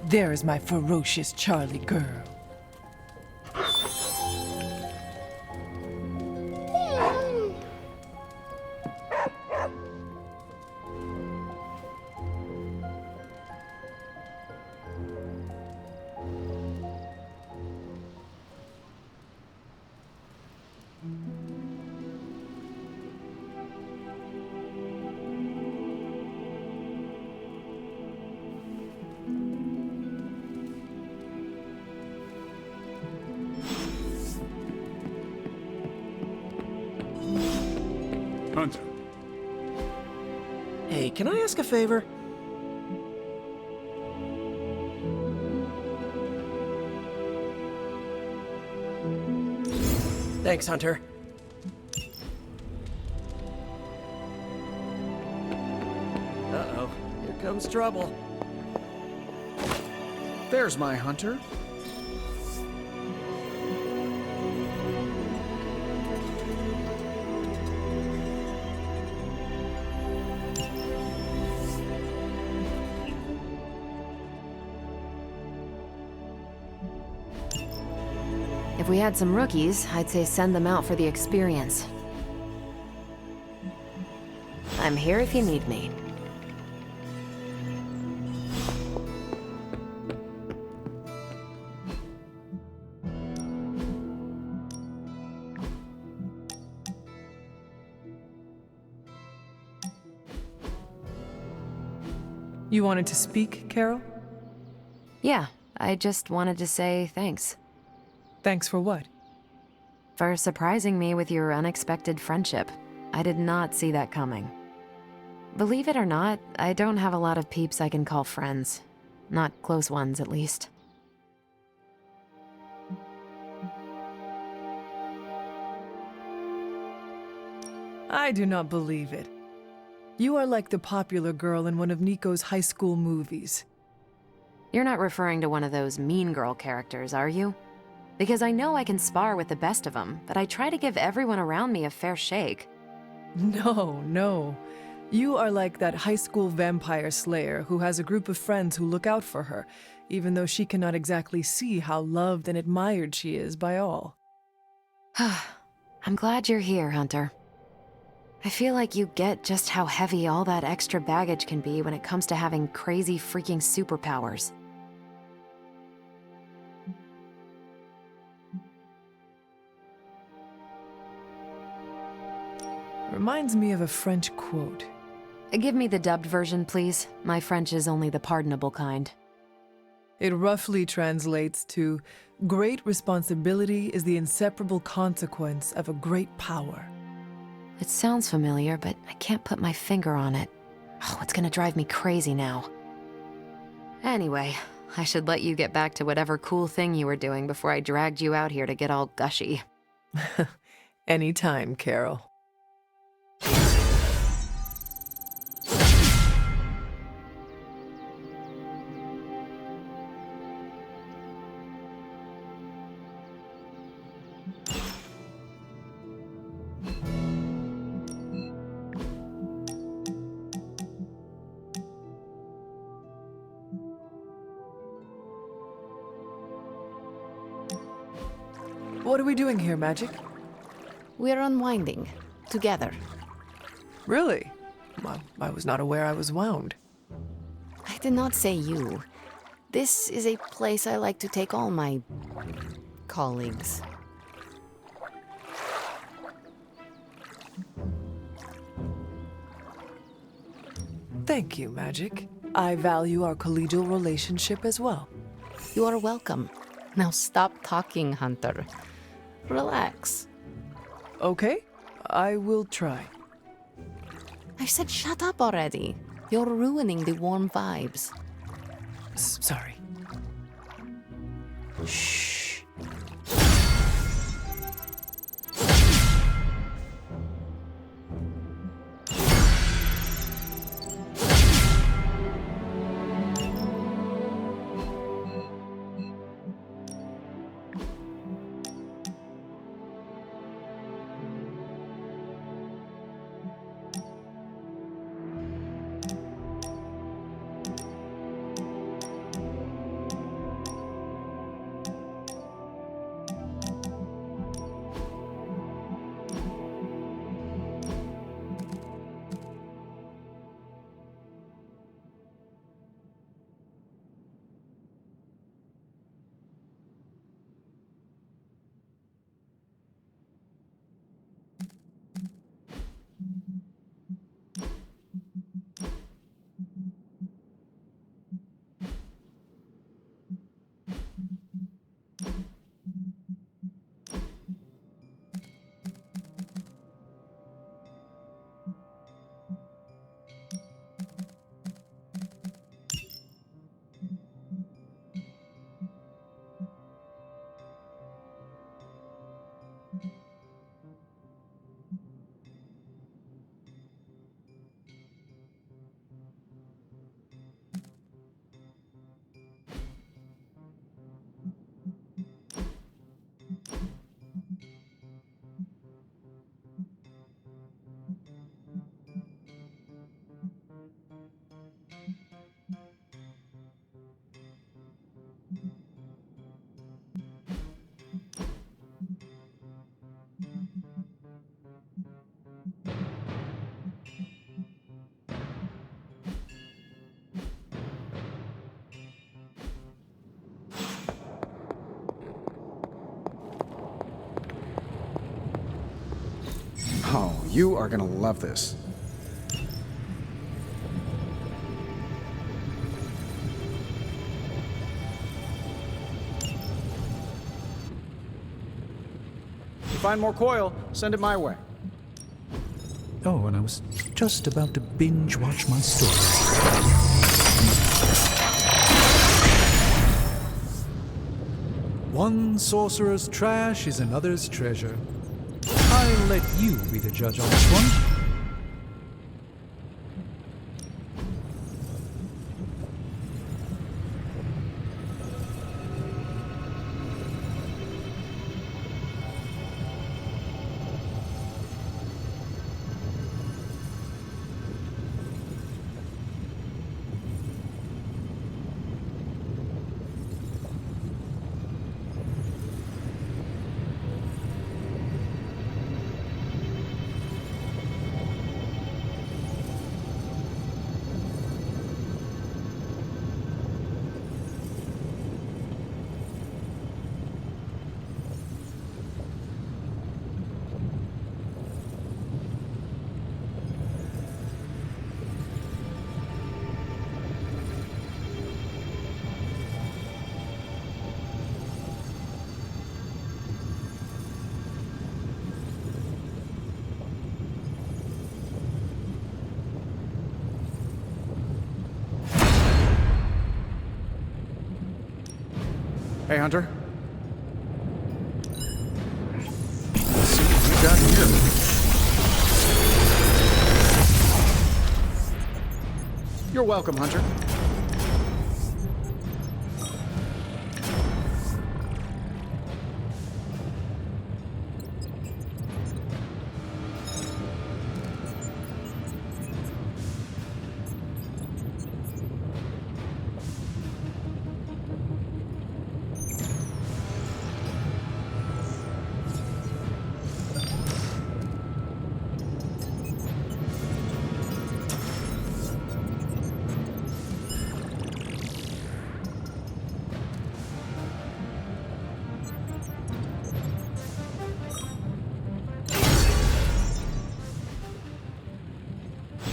There is my ferocious Charlie girl. Hunter. Hey, can I ask a favor? Thanks, Hunter. Uh-oh, here comes trouble. There's my hunter. If we had some rookies, I'd say send them out for the experience. I'm here if you need me. You wanted to speak, Carol? Yeah, I just wanted to say thanks. Thanks for what? For surprising me with your unexpected friendship. I did not see that coming. Believe it or not, I don't have a lot of peeps I can call friends. Not close ones, at least. I do not believe it. You are like the popular girl in one of Nico's high school movies. You're not referring to one of those mean girl characters, are you? Because I know I can spar with the best of them, but I try to give everyone around me a fair shake. No. You are like that high school vampire slayer who has a group of friends who look out for her, even though she cannot exactly see how loved and admired she is by all. I'm glad you're here, Hunter. I feel like you get just how heavy all that extra baggage can be when it comes to having crazy freaking superpowers. Reminds me of a French quote. Give me the dubbed version, please. My French is only the pardonable kind. It roughly translates to, "Great responsibility is the inseparable consequence of a great power." It sounds familiar, but I can't put my finger on it. Oh, it's gonna drive me crazy now. Anyway, I should let you get back to whatever cool thing you were doing before I dragged you out here to get all gushy. Anytime, Carol. What are we doing here, Magic? We're unwinding. Together. Really? I was not aware I was wound. I did not say you. This is a place I like to take all my colleagues. Thank you, Magic. I value our collegial relationship as well. You are welcome. Now stop talking, Hunter. Relax. Okay, I will try. I said shut up already. You're ruining the warm vibes. Sorry. Shh. Oh, you are gonna love this. Find more coil, send it my way. Oh, and I was just about to binge watch my story. One sorcerer's trash is another's treasure. I'll let you be the judge on this one. Hey, Hunter. Let's see what we got here. You're welcome, Hunter.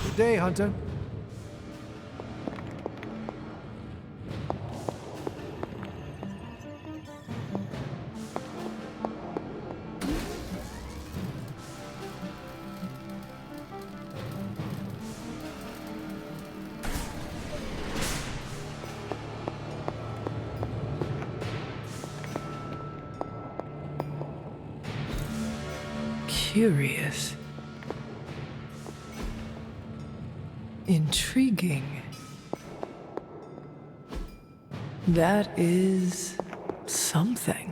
Good day, Hunter. Curious. Intriguing. That is something.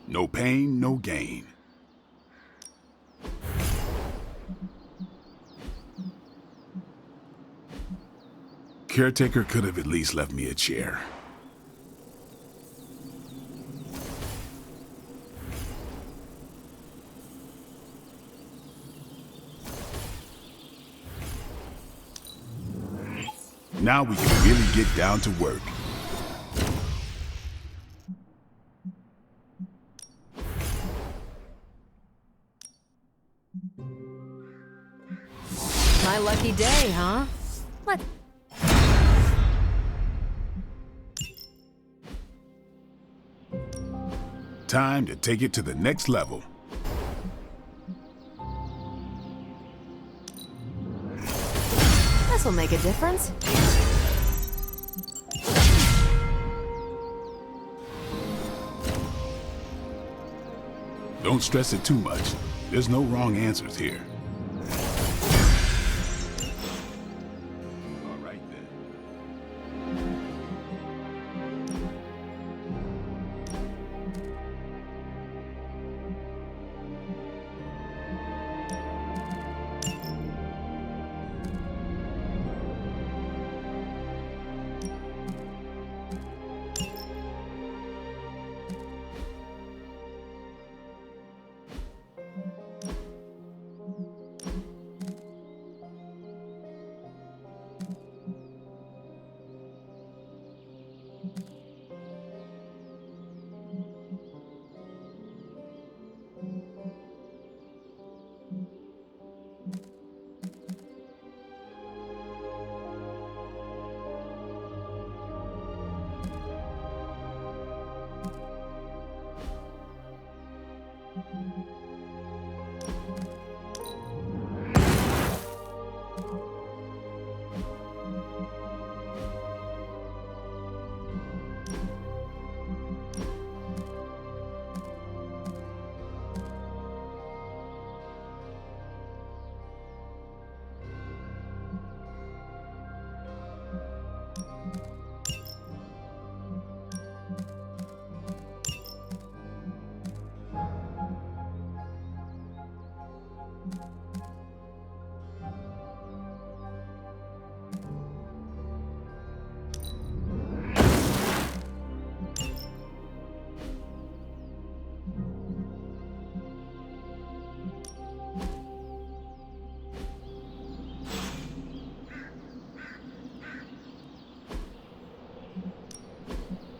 No pain, no gain. Caretaker could have at least left me a chair. Now we can really get down to work. My lucky day, huh? What? Time to take it to the next level. This'll make a difference. Don't stress it too much. There's no wrong answers here. All right then.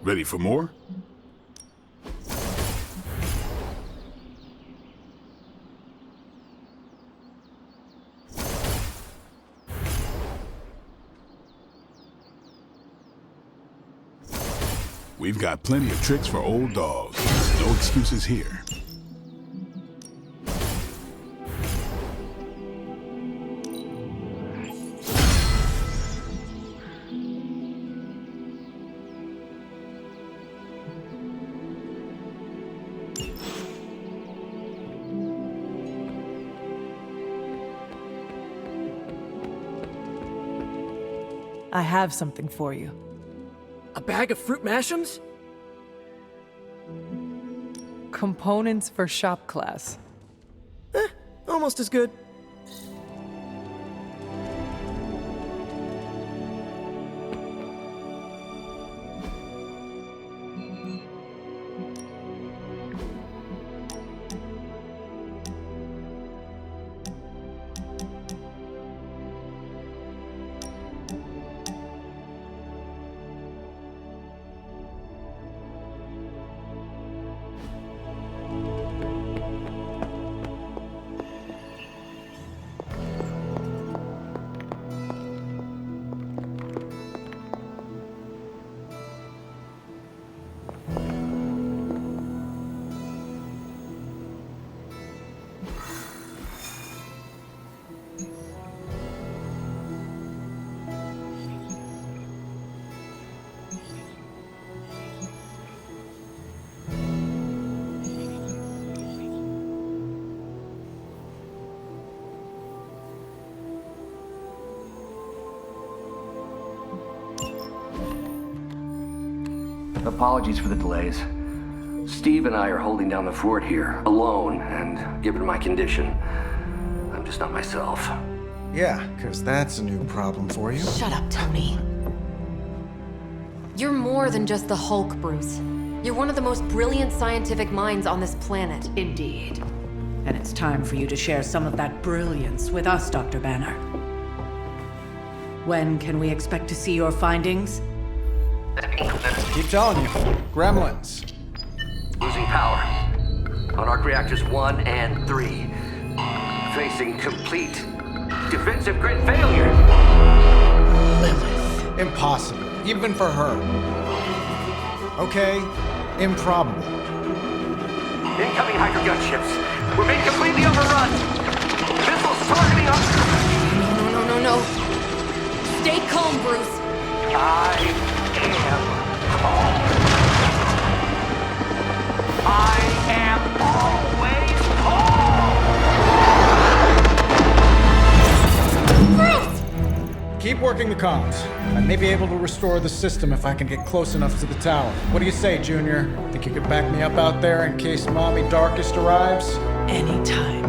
Ready for more? We've got plenty of tricks for old dogs. No excuses here. I have something for you. A bag of fruit mashems? Components for shop class. Almost as good. Apologies for the delays. Steve and I are holding down the fort here, alone, and given my condition, I'm just not myself. Yeah, because that's a new problem for you. Shut up, Tony. You're more than just the Hulk, Bruce. You're one of the most brilliant scientific minds on this planet. Indeed. And it's time for you to share some of that brilliance with us, Dr. Banner. When can we expect to see your findings? Keep telling you. Gremlins. Losing power. On arc reactors 1 and 3. Facing complete defensive grid failure. Lilith. Impossible. Even for her. Okay. Improbable. Incoming Hydra ships. We're being completely overrun. Missiles targeting us. No. Stay calm, Bruce. I am always home! Keep working the comms. I may be able to restore the system if I can get close enough to the tower. What do you say, Junior? Think you could back me up out there in case Mommy Darkest arrives? Anytime.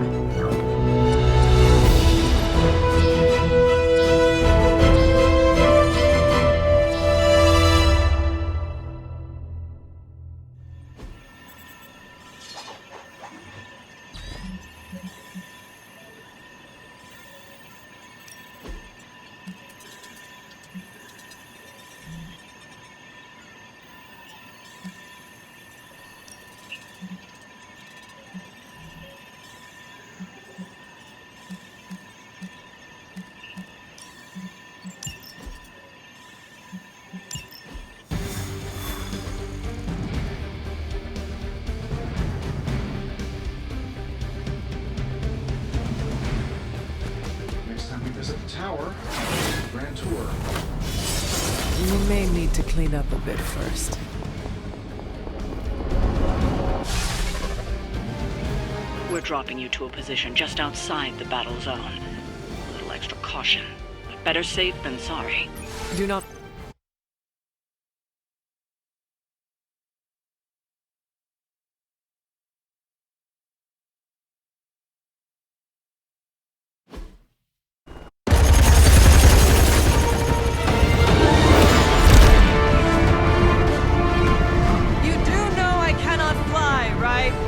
Grand tour. You may need to clean up a bit first. We're dropping you to a position just outside the battle zone. A little extra caution, but better safe than sorry. Do not...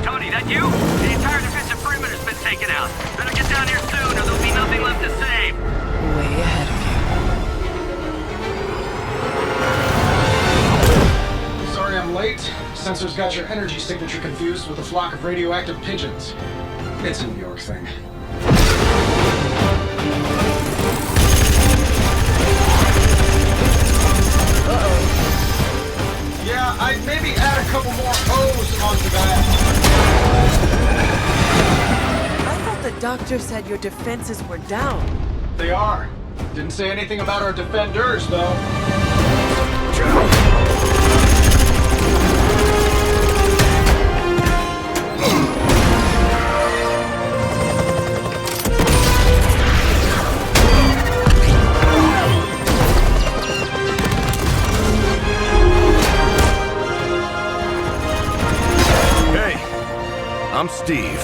Tony, that you? The entire defensive perimeter's been taken out. Better get down here soon or there'll be nothing left to save. Way ahead of you. Sorry I'm late. Sensors got your energy signature confused with a flock of radioactive pigeons. It's a New York thing. Uh-oh. Yeah, I'd maybe add a couple more O's onto that. I thought the doctor said your defenses were down. They are. Didn't say anything about our defenders, though. Hey, I'm Steve.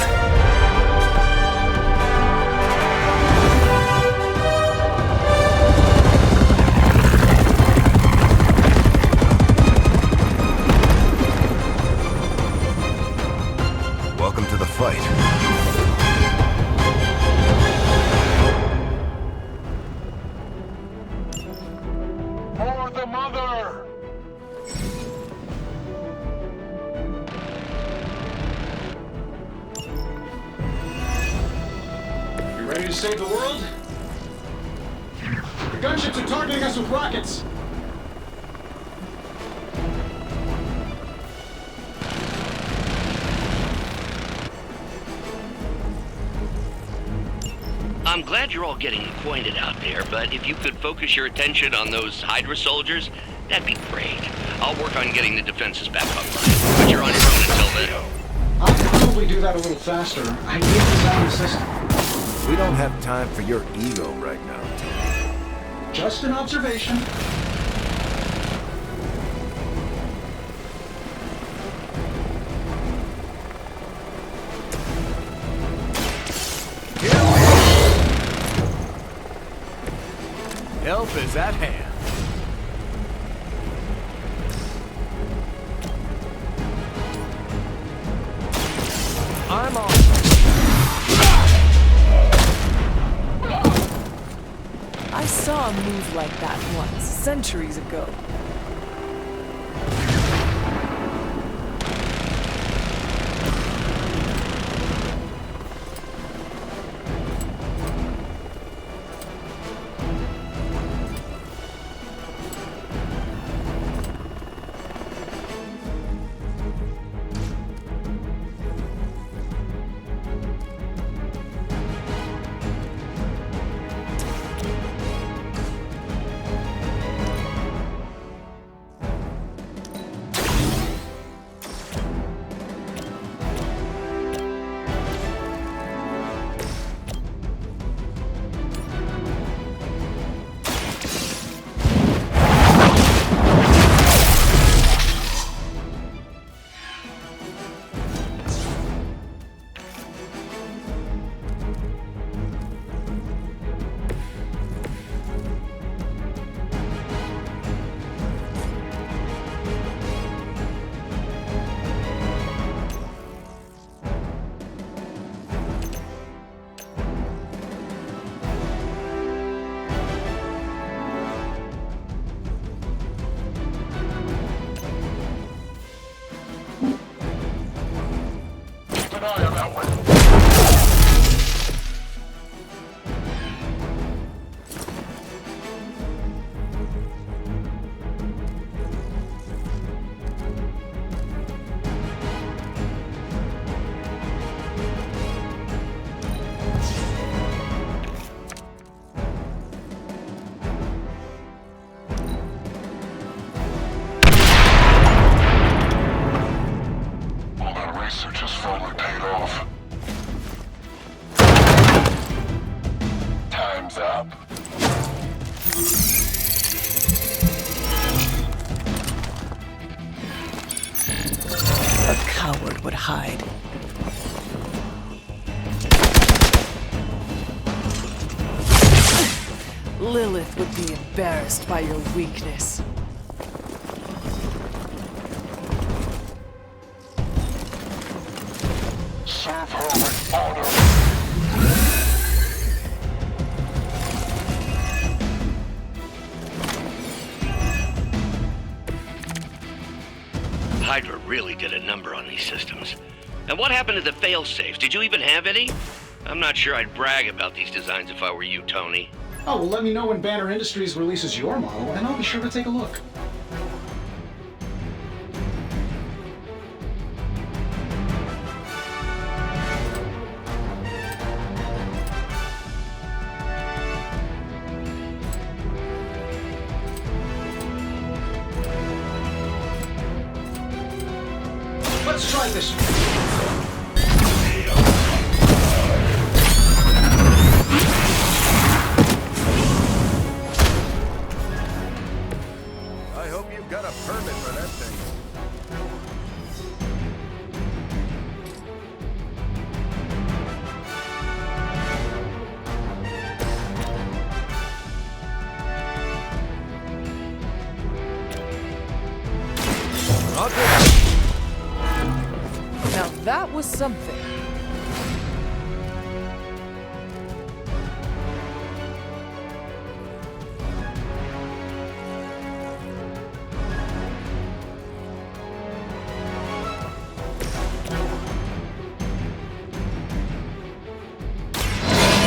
Welcome to the fight. For the mother! You ready to save the world? The gunships are targeting us with rockets. I'm glad you're all getting acquainted out there, but if you could focus your attention on those Hydra soldiers, that'd be great. I'll work on getting the defenses back online, but you're on your own until then. I'll probably do that a little faster. I need to design the system. We don't have time for your ego right now. Just an observation. Help is at hand. I'm on. I saw a move like that once, centuries ago. Would hide. Lilith would be embarrassed by your weakness. Serve her with honor. really did a number on these systems. And what happened to the fail-safes? Did you even have any? I'm not sure I'd brag about these designs if I were you, Tony. Oh, well, let me know when Banner Industries releases your model, and I'll be sure to take a look. Let's try this. I hope you've got a permit for that thing. Now that was something.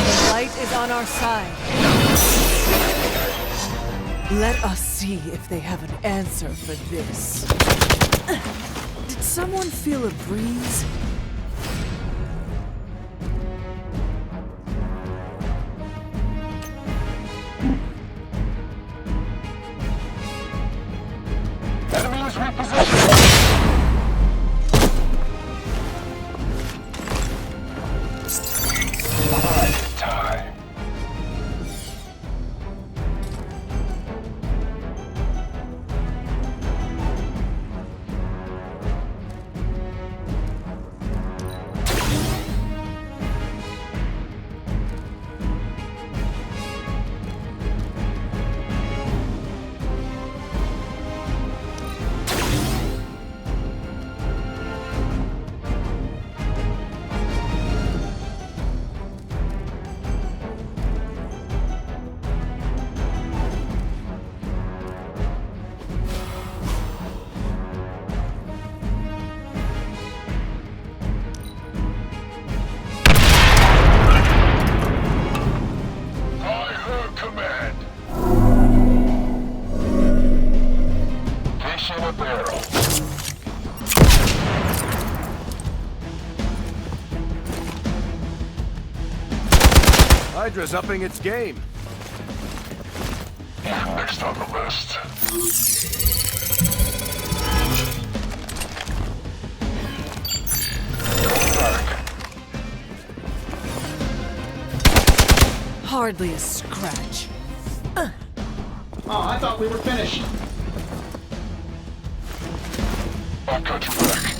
The light is on our side. Let us see if they have an answer for this. Did someone feel a breeze? Enemies repositioned. Time. Hydra's upping its game. Next on the list. Hardly a scratch. Oh, I thought we were finished. I've got your back.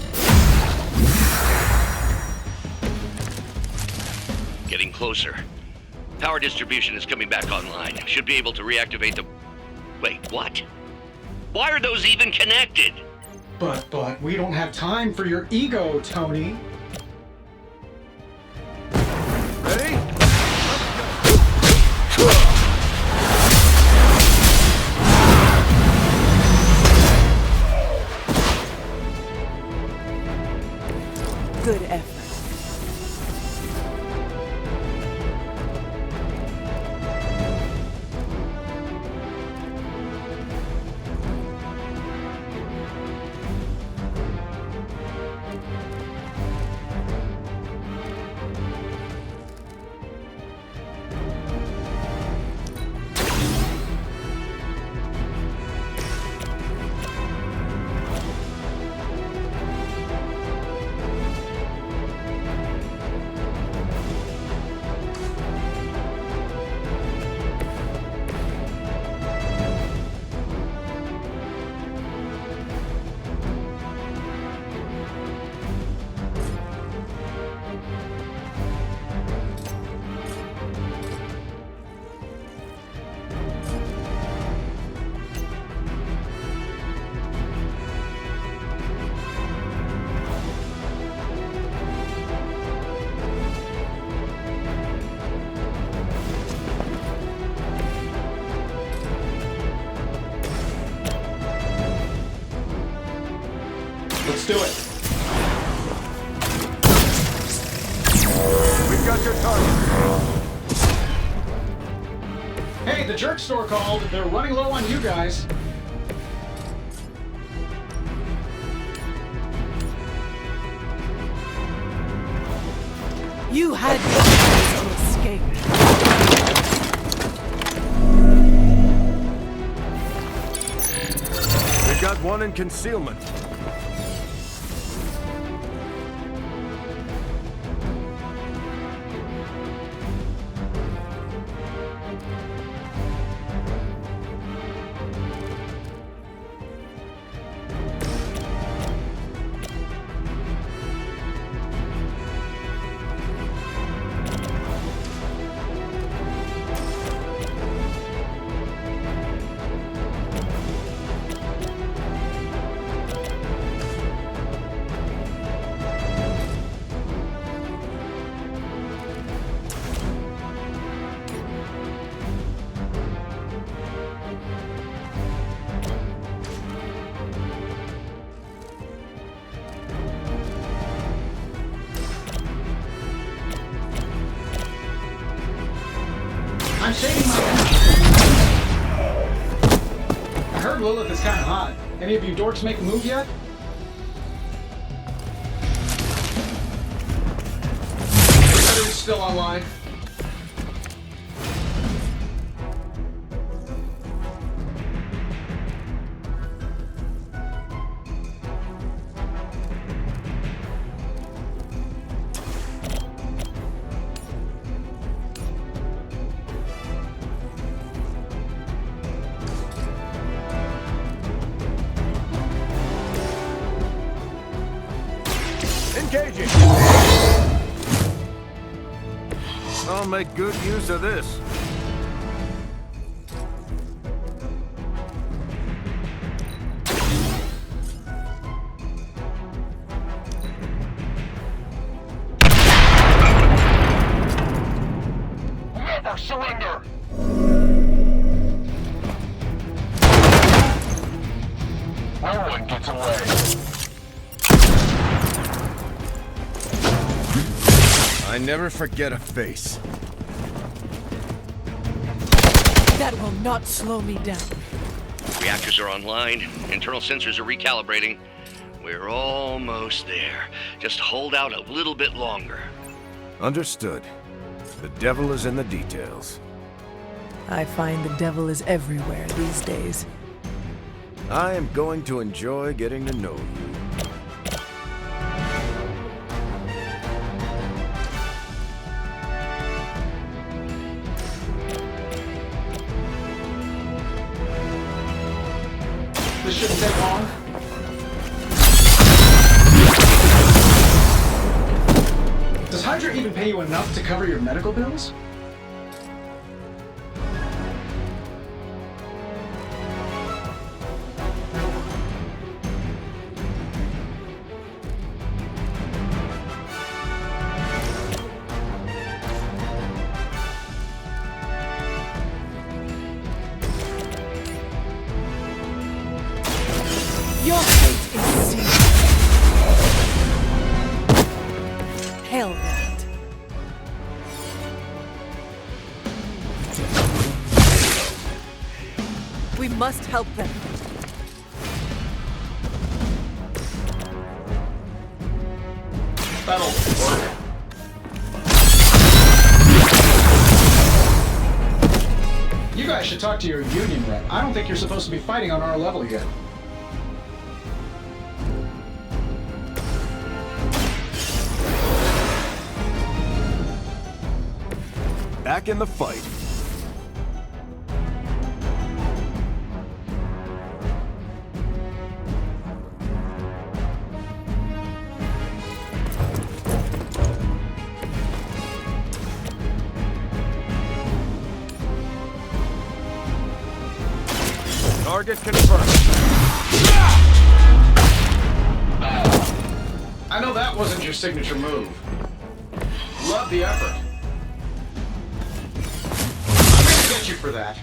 Getting closer. Power distribution is coming back online. Should be able to reactivate the... Wait, what? Why are those even connected? But we don't have time for your ego, Tony. Ready? Good effort. do it. We've got your target. Hey, the jerk store called. They're running low on you guys. You had no chance to escape. We got one in concealment. I'm shading my head. I heard Lilith is kind of hot. Any of you dorks make a move yet? Everybody's still online. Engaging. I'll make good use of this. Never surrender! No one gets away. I never forget a face. That will not slow me down. Reactors are online. Internal sensors are recalibrating. We're almost there. Just hold out a little bit longer. Understood. The devil is in the details. I find the devil is everywhere these days. I am going to enjoy getting to know you. This shouldn't take long. Does Hydra even pay you enough to cover your medical bills? Your fate is sealed. Hell that. We must help them. That'll work. You guys should talk to your union rep. I don't think you're supposed to be fighting on our level yet. Back in the fight. Target confirmed. I know that wasn't your signature move. Love the effort. I'm gonna get you for that.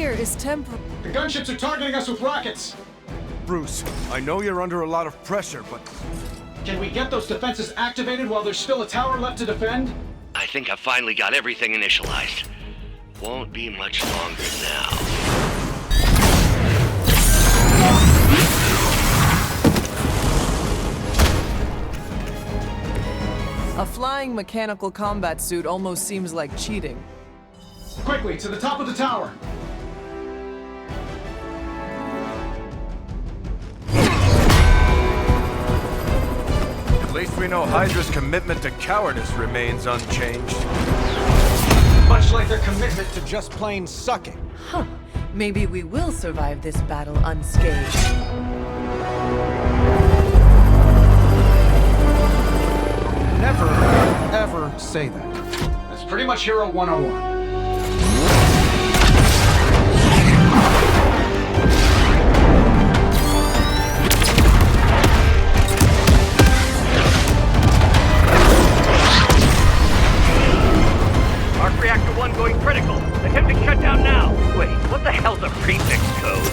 here is temporary. The gunships are targeting us with rockets. Bruce, I know you're under a lot of pressure, but... Can we get those defenses activated while there's still a tower left to defend? I think I finally got everything initialized. Won't be much longer now. A flying mechanical combat suit almost seems like cheating. Quickly, to the top of the tower. At least we know Hydra's commitment to cowardice remains unchanged. Much like their commitment to just plain sucking. Huh. Maybe we will survive this battle unscathed. Never, ever say that. That's pretty much Hero 101. Arc Reactor 1 going critical. Attempting shutdown now. Wait, what the hell's a prefix code?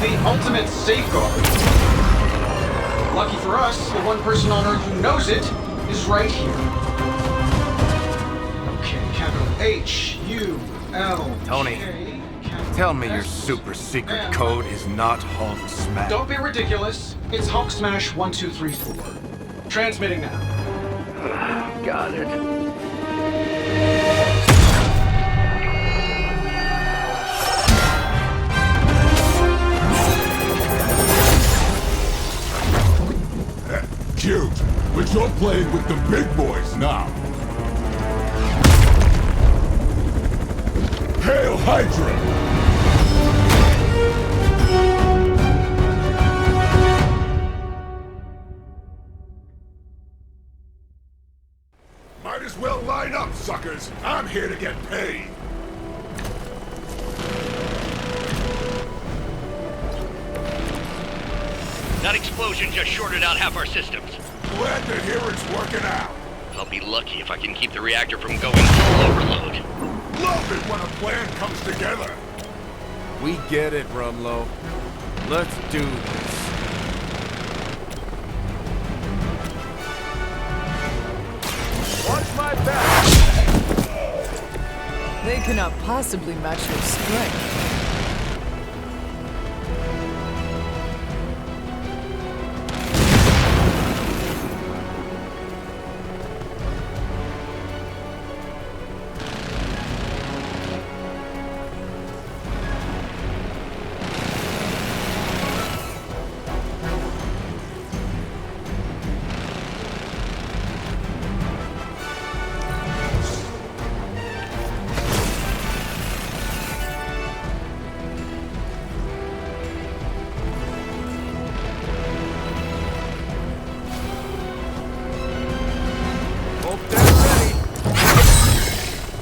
The ultimate safeguard. Lucky for us, the one person on Earth who knows it is right here. Okay, capital H-U-L. Tony, tell me your super secret code is not Hulk Smash. Don't be ridiculous. It's Hulk Smash 1, 2, 3, 4. Transmitting now. Got it. Cute, but you're playing with the big boys now. Hail Hydra! Might as well line up, suckers. I'm here to get paid. That explosion just shorted out half our systems. Glad to hear it's working out. I'll be lucky if I can keep the reactor from going full overload. Love it when a plan comes together. We get it, Rumlow. Let's do this. Watch my back! They cannot possibly match your strength.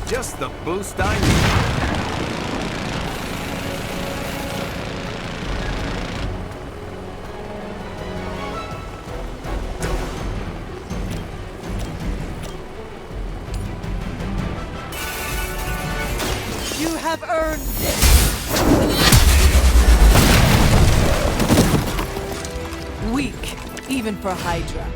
Just the boost I need. You have earned this. Weak, even for Hydra.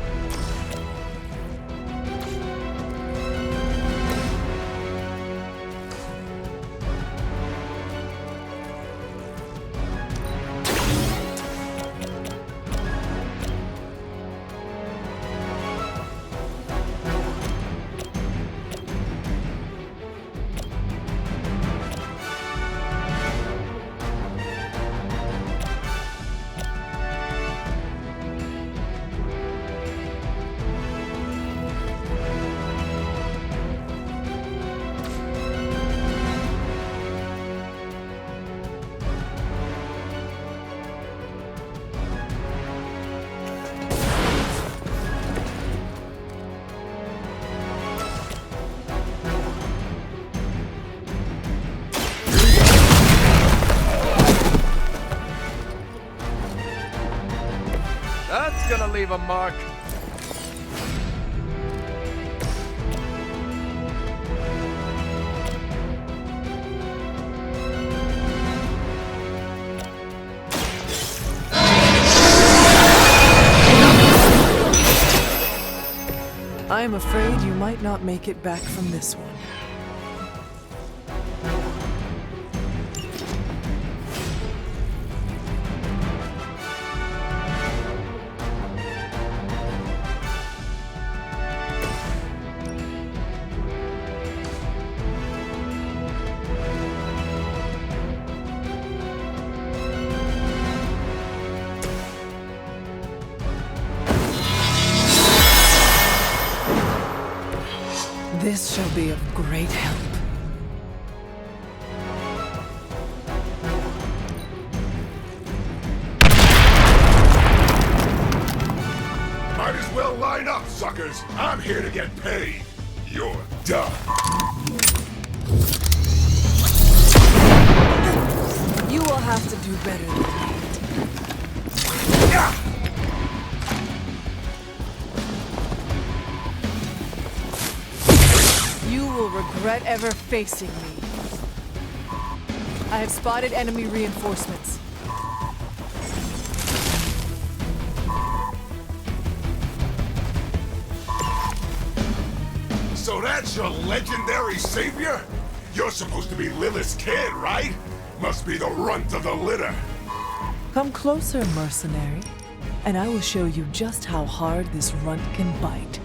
That's gonna leave a mark. am afraid you might not make it back from this one. This shall be of great help. Might as well line up, suckers. I'm here to get paid. You're done. You will have to do better than that. You will regret ever facing me. I have spotted enemy reinforcements. So that's your legendary savior? You're supposed to be Lilith's kid, right? Must be the runt of the litter. Come closer, mercenary, and I will show you just how hard this runt can bite.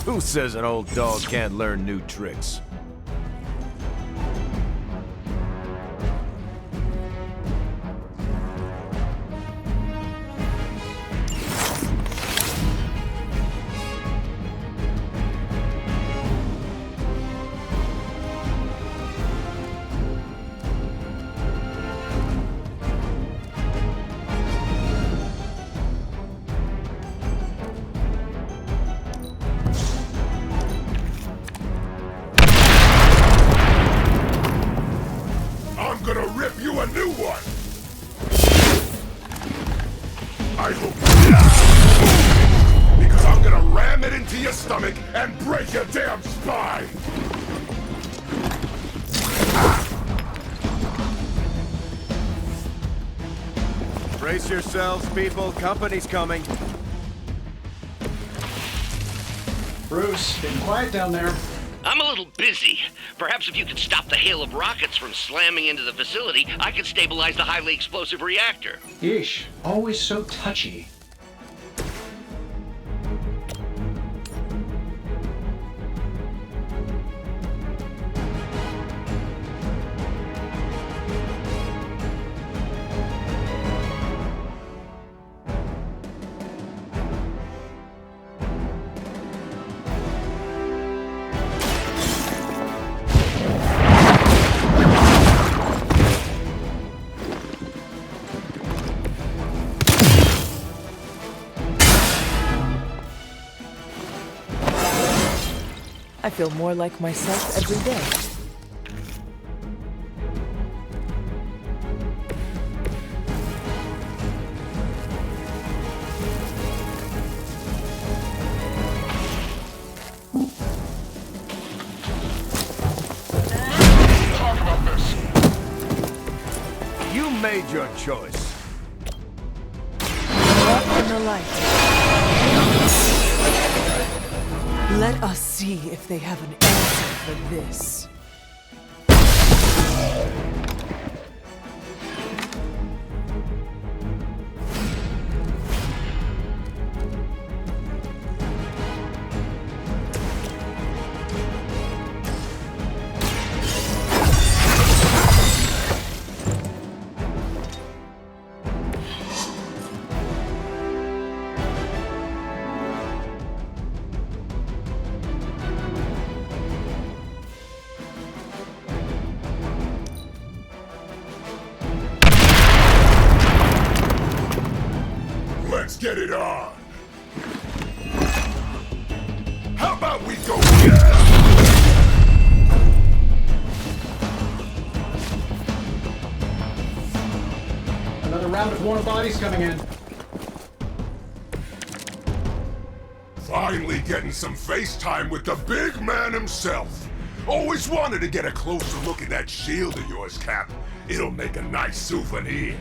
Who says an old dog can't learn new tricks? a new one! I hope you... Because I'm gonna ram it into your stomach and break your damn spine! Brace yourselves, people. Company's coming. Bruce, getting quiet down there. I'm a little busy. Perhaps if you could stop the hail of rockets from slamming into the facility, I could stabilize the highly explosive reactor. Yeesh, always so touchy. I feel more like myself every day. Talk about this. You made your choice. Walk in the light. Let us see if they have an answer for this. Let's get it on! How about we go get it? Another round of warm bodies coming in. Finally getting some FaceTime with the big man himself. Always wanted to get a closer look at that shield of yours, Cap. It'll make a nice souvenir.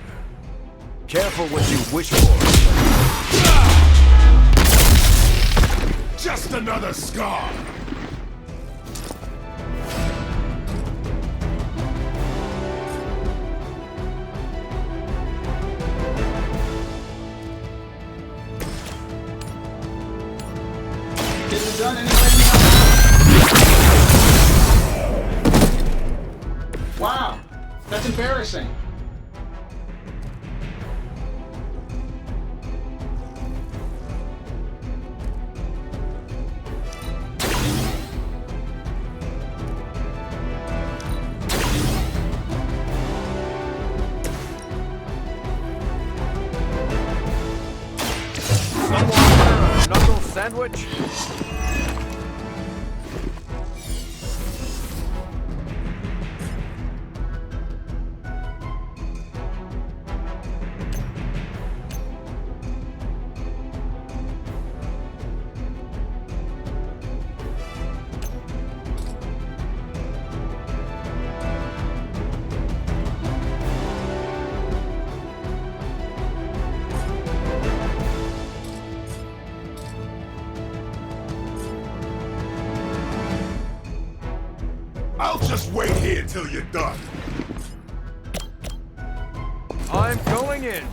Careful what you wish for. Just another scar. Is it done anyway? Wow, that's embarrassing. Knuckle sandwich? I'll just wait here till you're done. I'm going in.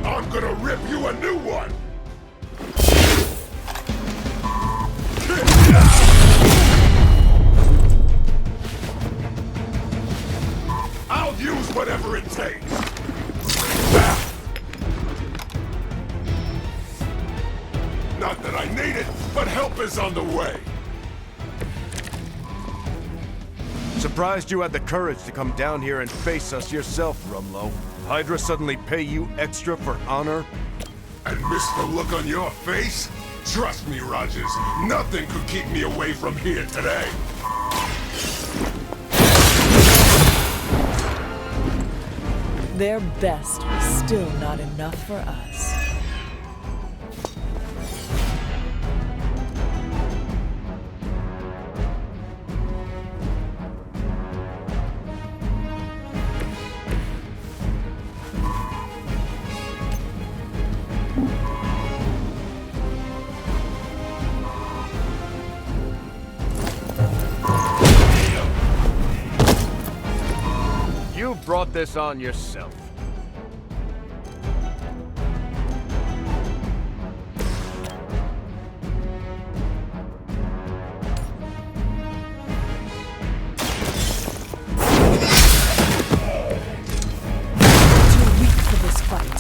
I'm gonna rip you a new one. I'll use whatever it takes. Not that I need it, but help is on the way. Surprised you had the courage to come down here and face us yourself, Rumlow. Hydra suddenly pay you extra for honor? And miss the look on your face? Trust me, Rogers, nothing could keep me away from here today. Their best was still not enough for us. You brought this on yourself. Too weak for this fight.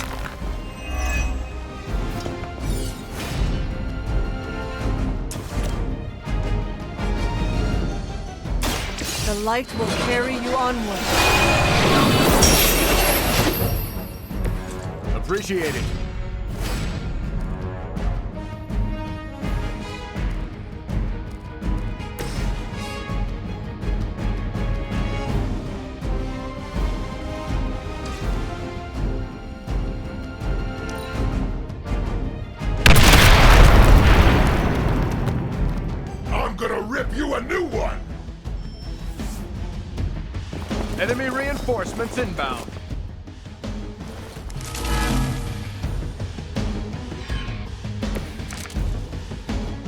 The light will carry you onward. Appreciate it. I'm gonna rip you a new one! Enemy reinforcements inbound.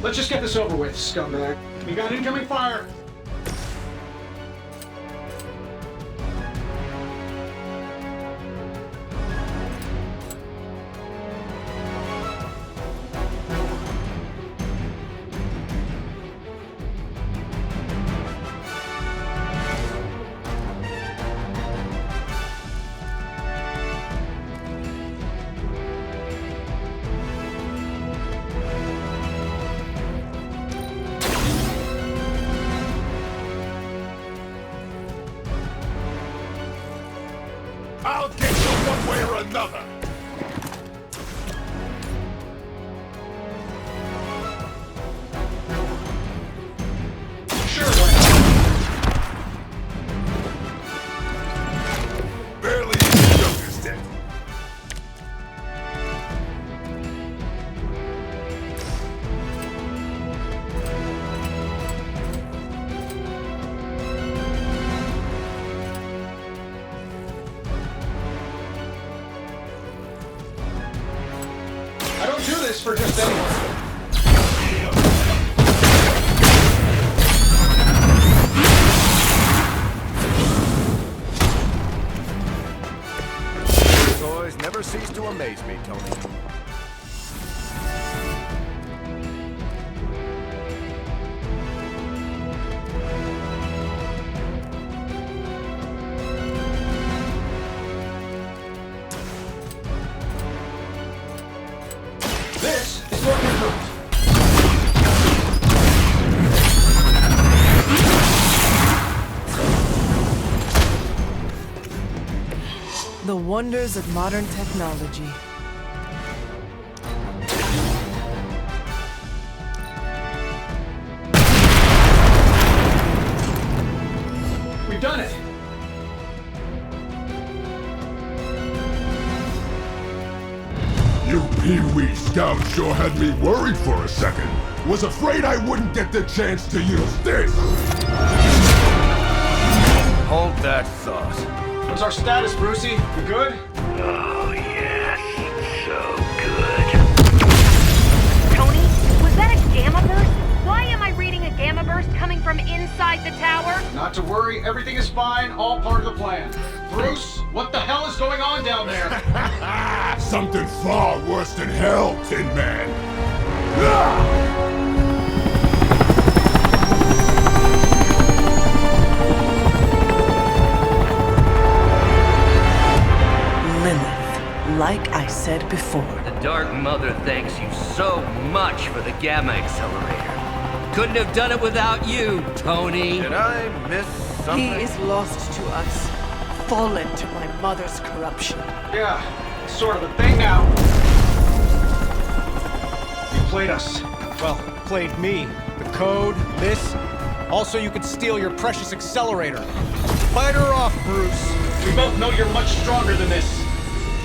Let's just get this over with, scumbag. We got incoming fire! I'll get you one way or another! Sure, why not? Barely even noticed it. I don't do this for just anyone. Toys never cease to amaze me, Tony. This is what we hurt. The wonders of modern technology. We've done it! You Pee-wee Scout sure had me worried for a second. Was afraid I wouldn't get the chance to use this. Hold that thought. What's our status, Brucey? We good? Oh, yes. So good. Tony, was that a gamma burst? Why am I reading a gamma burst coming from inside the tower? Not to worry, everything is fine, all part of the plan. Bruce, what the hell is going on down there? Something far worse than hell, Tin Man. Ah! Like I said before. The Dark Mother thanks you so much for the Gamma Accelerator. Couldn't have done it without you, Tony. Did I miss He is lost to us, fallen to my mother's corruption. Yeah, sort of a thing now. You played us. Well, played me. The code, this. Also, you could steal your precious accelerator. Fight her off, Bruce. We both know you're much stronger than this.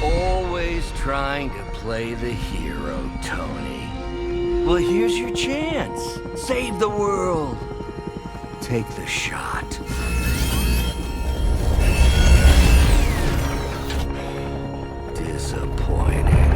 Always trying to play the hero, Tony. Well, here's your chance. Save the world. Take the shot. Disappointing.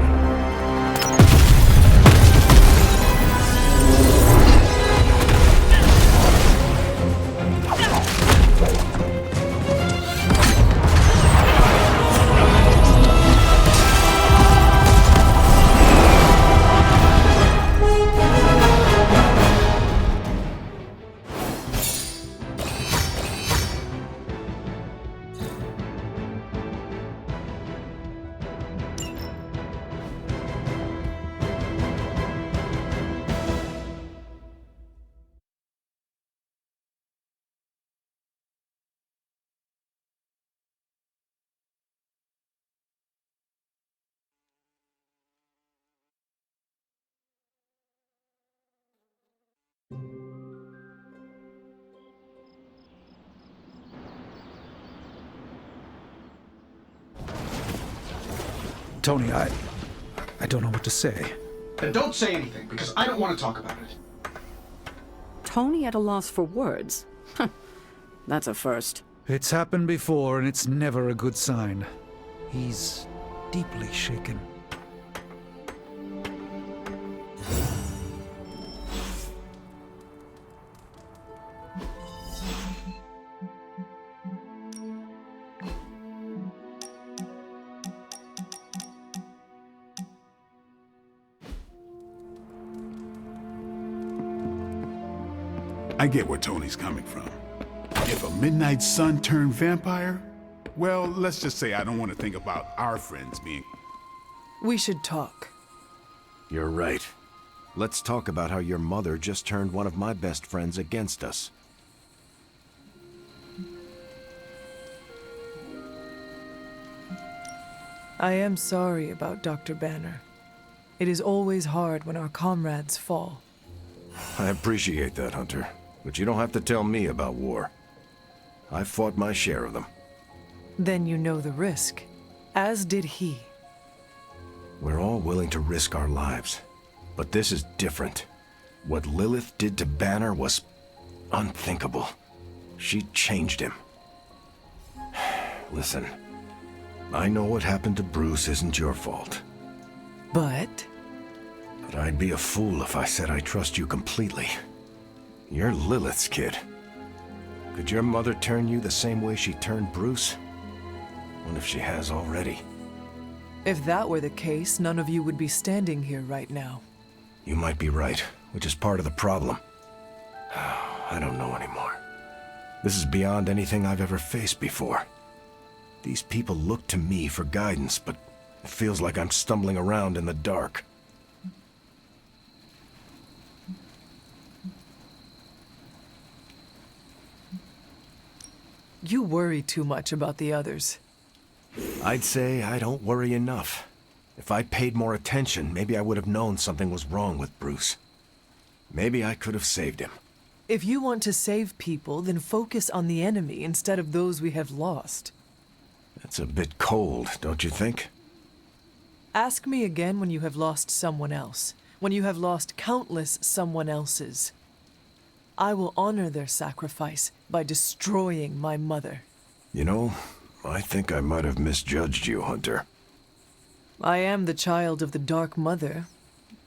Tony, I don't know what to say. Then don't say anything, because I don't want to talk about it. Tony at a loss for words? That's a first. It's happened before, and it's never a good sign. He's deeply shaken. I get where Tony's coming from. If a midnight sun turned vampire, well, let's just say I don't want to think about our friends being... We should talk. You're right. Let's talk about how your mother just turned one of my best friends against us. I am sorry about Dr. Banner. It is always hard when our comrades fall. I appreciate that, Hunter. But you don't have to tell me about war. I've fought my share of them. Then you know the risk, as did he. We're all willing to risk our lives. But this is different. What Lilith did to Banner was unthinkable. She changed him. Listen, I know what happened to Bruce isn't your fault. But I'd be a fool if I said I trust you completely. You're Lilith's kid. Could your mother turn you the same way she turned Bruce? What if she has already? if that were the case, none of you would be standing here right now. You might be right, which is part of the problem. I don't know anymore. This is beyond anything I've ever faced before. These people look to me for guidance, but it feels like I'm stumbling around in the dark. You worry too much about the others. I'd say I don't worry enough. If I paid more attention, maybe I would have known something was wrong with Bruce. Maybe I could have saved him. If you want to save people, then focus on the enemy instead of those we have lost. That's a bit cold, don't you think? Ask me again when you have lost someone else. When you have lost countless someone else's. I will honor their sacrifice by destroying my mother. You know, I think I might have misjudged you, Hunter. I am the child of the Dark Mother.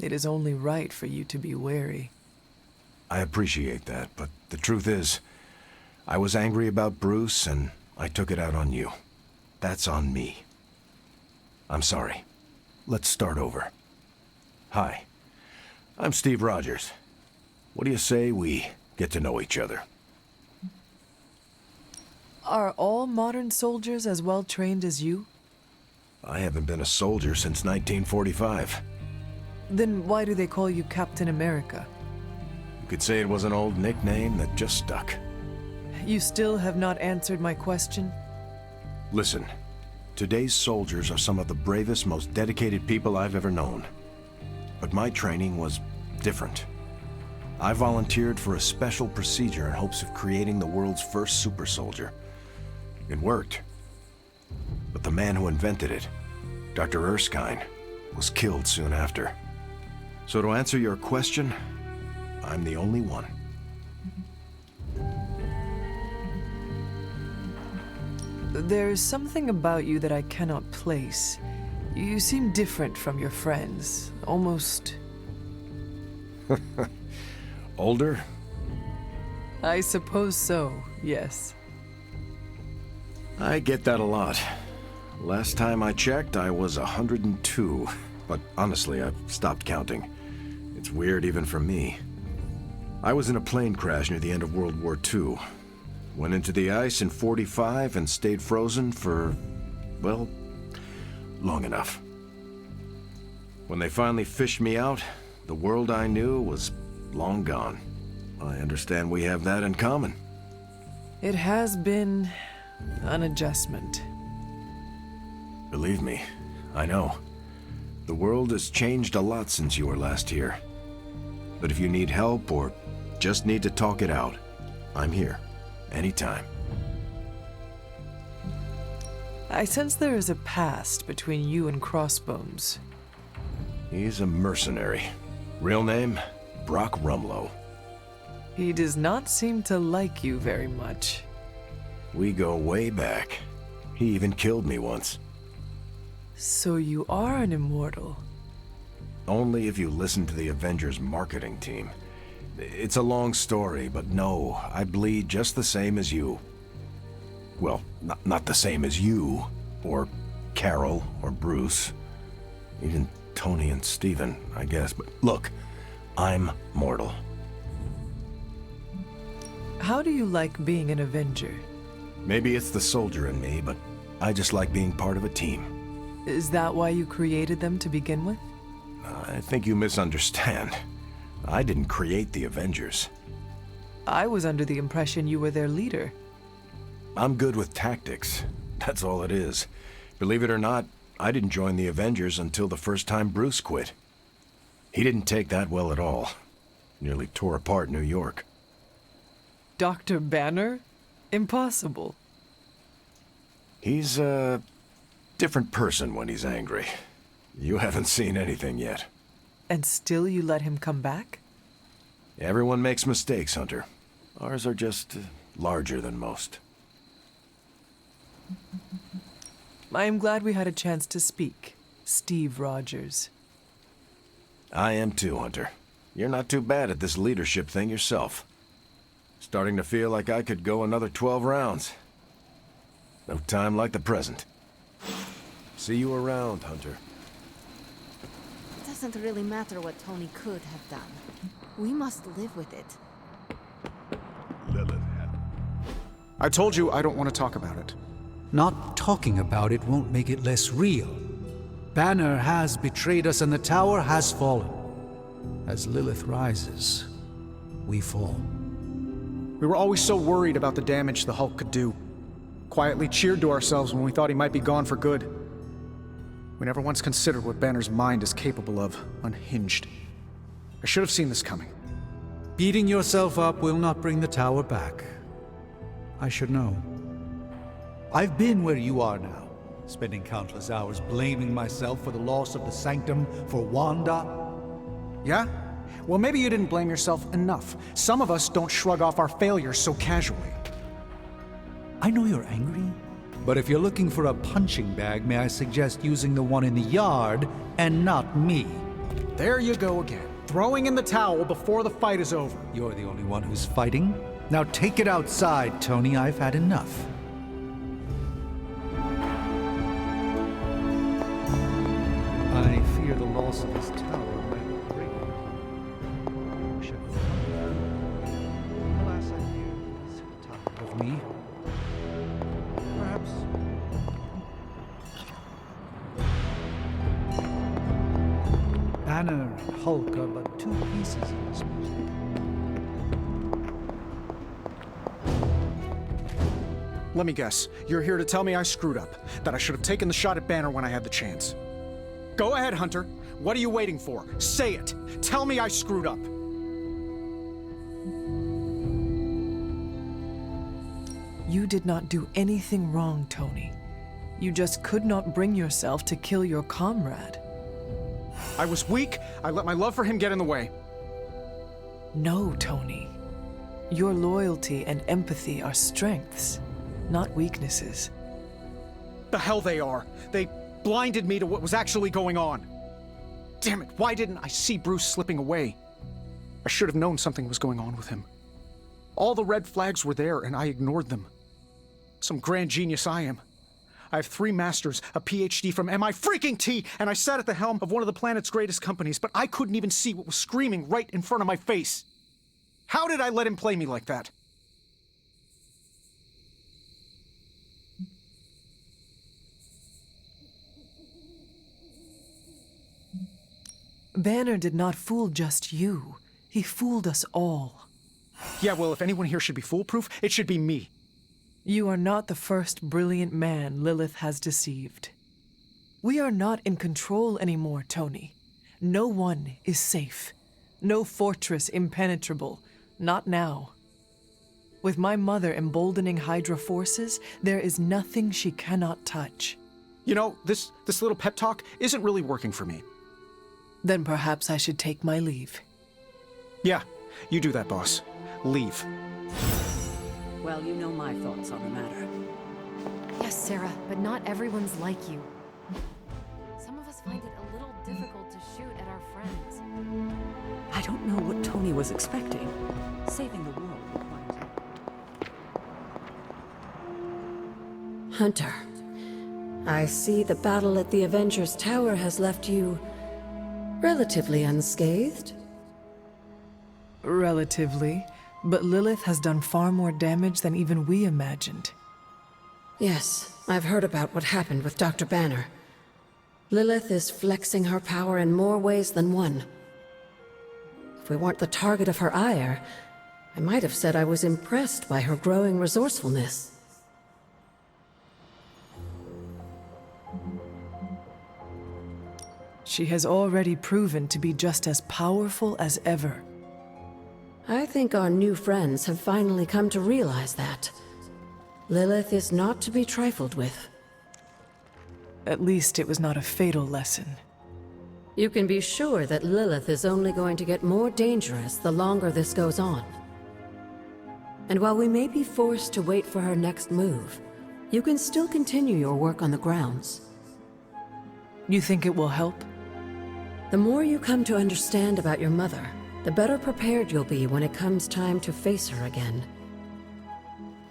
It is only right for you to be wary. I appreciate that, but the truth is, I was angry about Bruce, and I took it out on you. That's on me. I'm sorry. Let's start over. Hi, I'm Steve Rogers. What do you say we get to know each other? Are all modern soldiers as well trained as you? I haven't been a soldier since 1945. Then why do they call you Captain America? You could say it was an old nickname that just stuck. You still have not answered my question? Listen, today's soldiers are some of the bravest, most dedicated people I've ever known. But my training was different. I volunteered for a special procedure in hopes of creating the world's first super soldier. It worked. But the man who invented it, Dr. Erskine, was killed soon after. So to answer your question, I'm the only one. There's something about you that I cannot place. You seem different from your friends, almost... Older? I suppose so, yes. I get that a lot. Last time I checked, I was 102. But honestly, I've stopped counting. It's weird even for me. I was in a plane crash near the end of World War II. Went into the ice in '45 and stayed frozen for, well, long enough. When they finally fished me out, the world I knew was long gone. I understand we have that in common. It has been an adjustment. Believe me, I know. The world has changed a lot since you were last here. But if you need help or just need to talk it out, I'm here. Anytime. I sense there is a past between you and Crossbones. He's a mercenary. Real name, Brock Rumlow. He does not seem to like you very much. We go way back. He even killed me once. So you are an immortal? Only if you listen to the Avengers marketing team. It's a long story, but no, I bleed just the same as you. Well, not the same as you, or Carol, or Bruce. Even Tony and Steven, I guess. But look, I'm mortal. How do you like being an Avenger? Maybe it's the soldier in me, but I just like being part of a team. Is that why you created them to begin with? I think you misunderstand. I didn't create the Avengers. I was under the impression you were their leader. I'm good with tactics. That's all it is. Believe it or not, I didn't join the Avengers until the first time Bruce quit. He didn't take that well at all. Nearly tore apart New York. Dr. Banner? Impossible. He's a different person when he's angry. You haven't seen anything yet. And still you let him come back? Everyone makes mistakes, Hunter. Ours are just larger than most. I am glad we had a chance to speak, Steve Rogers. I am too, Hunter. You're not too bad at this leadership thing yourself. Starting to feel like I could go another 12 rounds. No time like the present. See you around, Hunter. It doesn't really matter what Tony could have done. We must live with it. I told you I don't want to talk about it. Not talking about it won't make it less real. Banner has betrayed us and the tower has fallen. As Lilith rises, we fall. We were always so worried about the damage the Hulk could do. Quietly cheered to ourselves when we thought he might be gone for good. We never once considered what Banner's mind is capable of, unhinged. I should have seen this coming. Beating yourself up will not bring the tower back. I should know. I've been where you are now, spending countless hours blaming myself for the loss of the Sanctum, for Wanda. Yeah? Well, maybe you didn't blame yourself enough. Some of us don't shrug off our failures so casually. I know you're angry, but if you're looking for a punching bag, may I suggest using the one in the yard and not me? There you go again, throwing in the towel before the fight is over. You're the only one who's fighting. Now take it outside, Tony. I've had enough. I fear the loss of this tower might break me. Alas, I fear he's tired of me. Perhaps. Banner and Hulk are but two pieces of this puzzle. Let me guess. You're here to tell me I screwed up, that I should have taken the shot at Banner when I had the chance. Go ahead, Hunter. What are you waiting for? Say it. Tell me I screwed up. You did not do anything wrong, Tony. You just could not bring yourself to kill your comrade. I was weak. I let my love for him get in the way. No, Tony. Your loyalty and empathy are strengths, not weaknesses. The hell they are. They blinded me to what was actually going on. Damn it, why didn't I see Bruce slipping away? I should have known something was going on with him. All the red flags were there, and I ignored them. Some grand genius I am. I have 3 masters, a PhD from MI-freaking-T, and I sat at the helm of one of the planet's greatest companies, but I couldn't even see what was screaming right in front of my face. How did I let him play me like that? Banner did not fool just you. He fooled us all. Yeah, well, if anyone here should be foolproof, it should be me. You are not the first brilliant man Lilith has deceived. We are not in control anymore, Tony. No one is safe. No fortress impenetrable. Not now. With my mother emboldening Hydra forces, there is nothing she cannot touch. You know, this little pep talk isn't really working for me. Then perhaps I should take my leave. Yeah, you do that, boss. Leave. Well, you know my thoughts on the matter. Yes, Sarah, but not everyone's like you. Some of us find it a little difficult to shoot at our friends. I don't know what Tony was expecting. Saving the world requires... Hunter, I see the battle at the Avengers Tower has left you relatively unscathed. Relatively, but Lilith has done far more damage than even we imagined. Yes, I've heard about what happened with Dr. Banner. Lilith is flexing her power in more ways than one. If we weren't the target of her ire, I might have said I was impressed by her growing resourcefulness. She has already proven to be just as powerful as ever. I think our new friends have finally come to realize that. Lilith is not to be trifled with. At least it was not a fatal lesson. You can be sure that Lilith is only going to get more dangerous the longer this goes on. And while we may be forced to wait for her next move, you can still continue your work on the grounds. You think it will help? The more you come to understand about your mother, the better prepared you'll be when it comes time to face her again.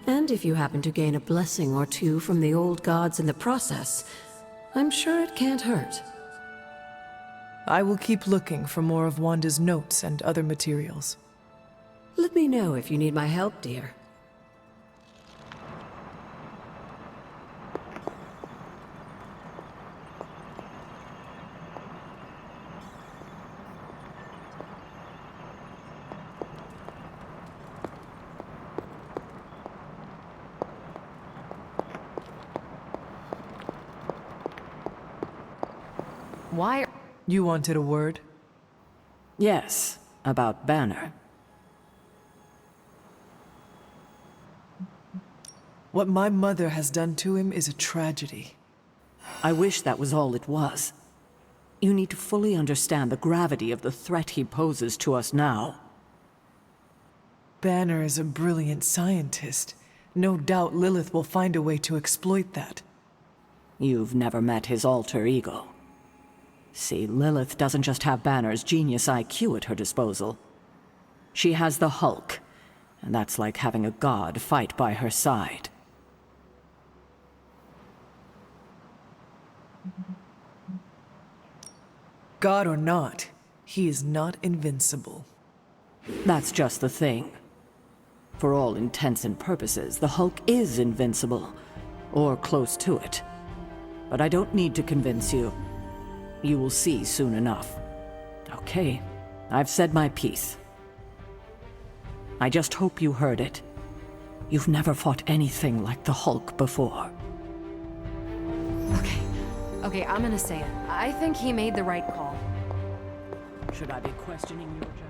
And if you happen to gain a blessing or two from the old gods in the process, I'm sure it can't hurt. I will keep looking for more of Wanda's notes and other materials. Let me know if you need my help, dear. Why? You wanted a word? Yes, about Banner. What my mother has done to him is a tragedy. I wish that was all it was. You need to fully understand the gravity of the threat he poses to us now. Banner is a brilliant scientist. No doubt Lilith will find a way to exploit that. You've never met his alter ego. See, Lilith doesn't just have Banner's genius IQ at her disposal. She has the Hulk, and that's like having a god fight by her side. God or not, he is not invincible. That's just the thing. For all intents and purposes, the Hulk is invincible, or close to it. But I don't need to convince you. You will see soon enough. Okay, I've said my piece. I just hope you heard it. You've never fought anything like the Hulk before. Okay, I'm gonna say it. I think he made the right call. Should I be questioning your judgment?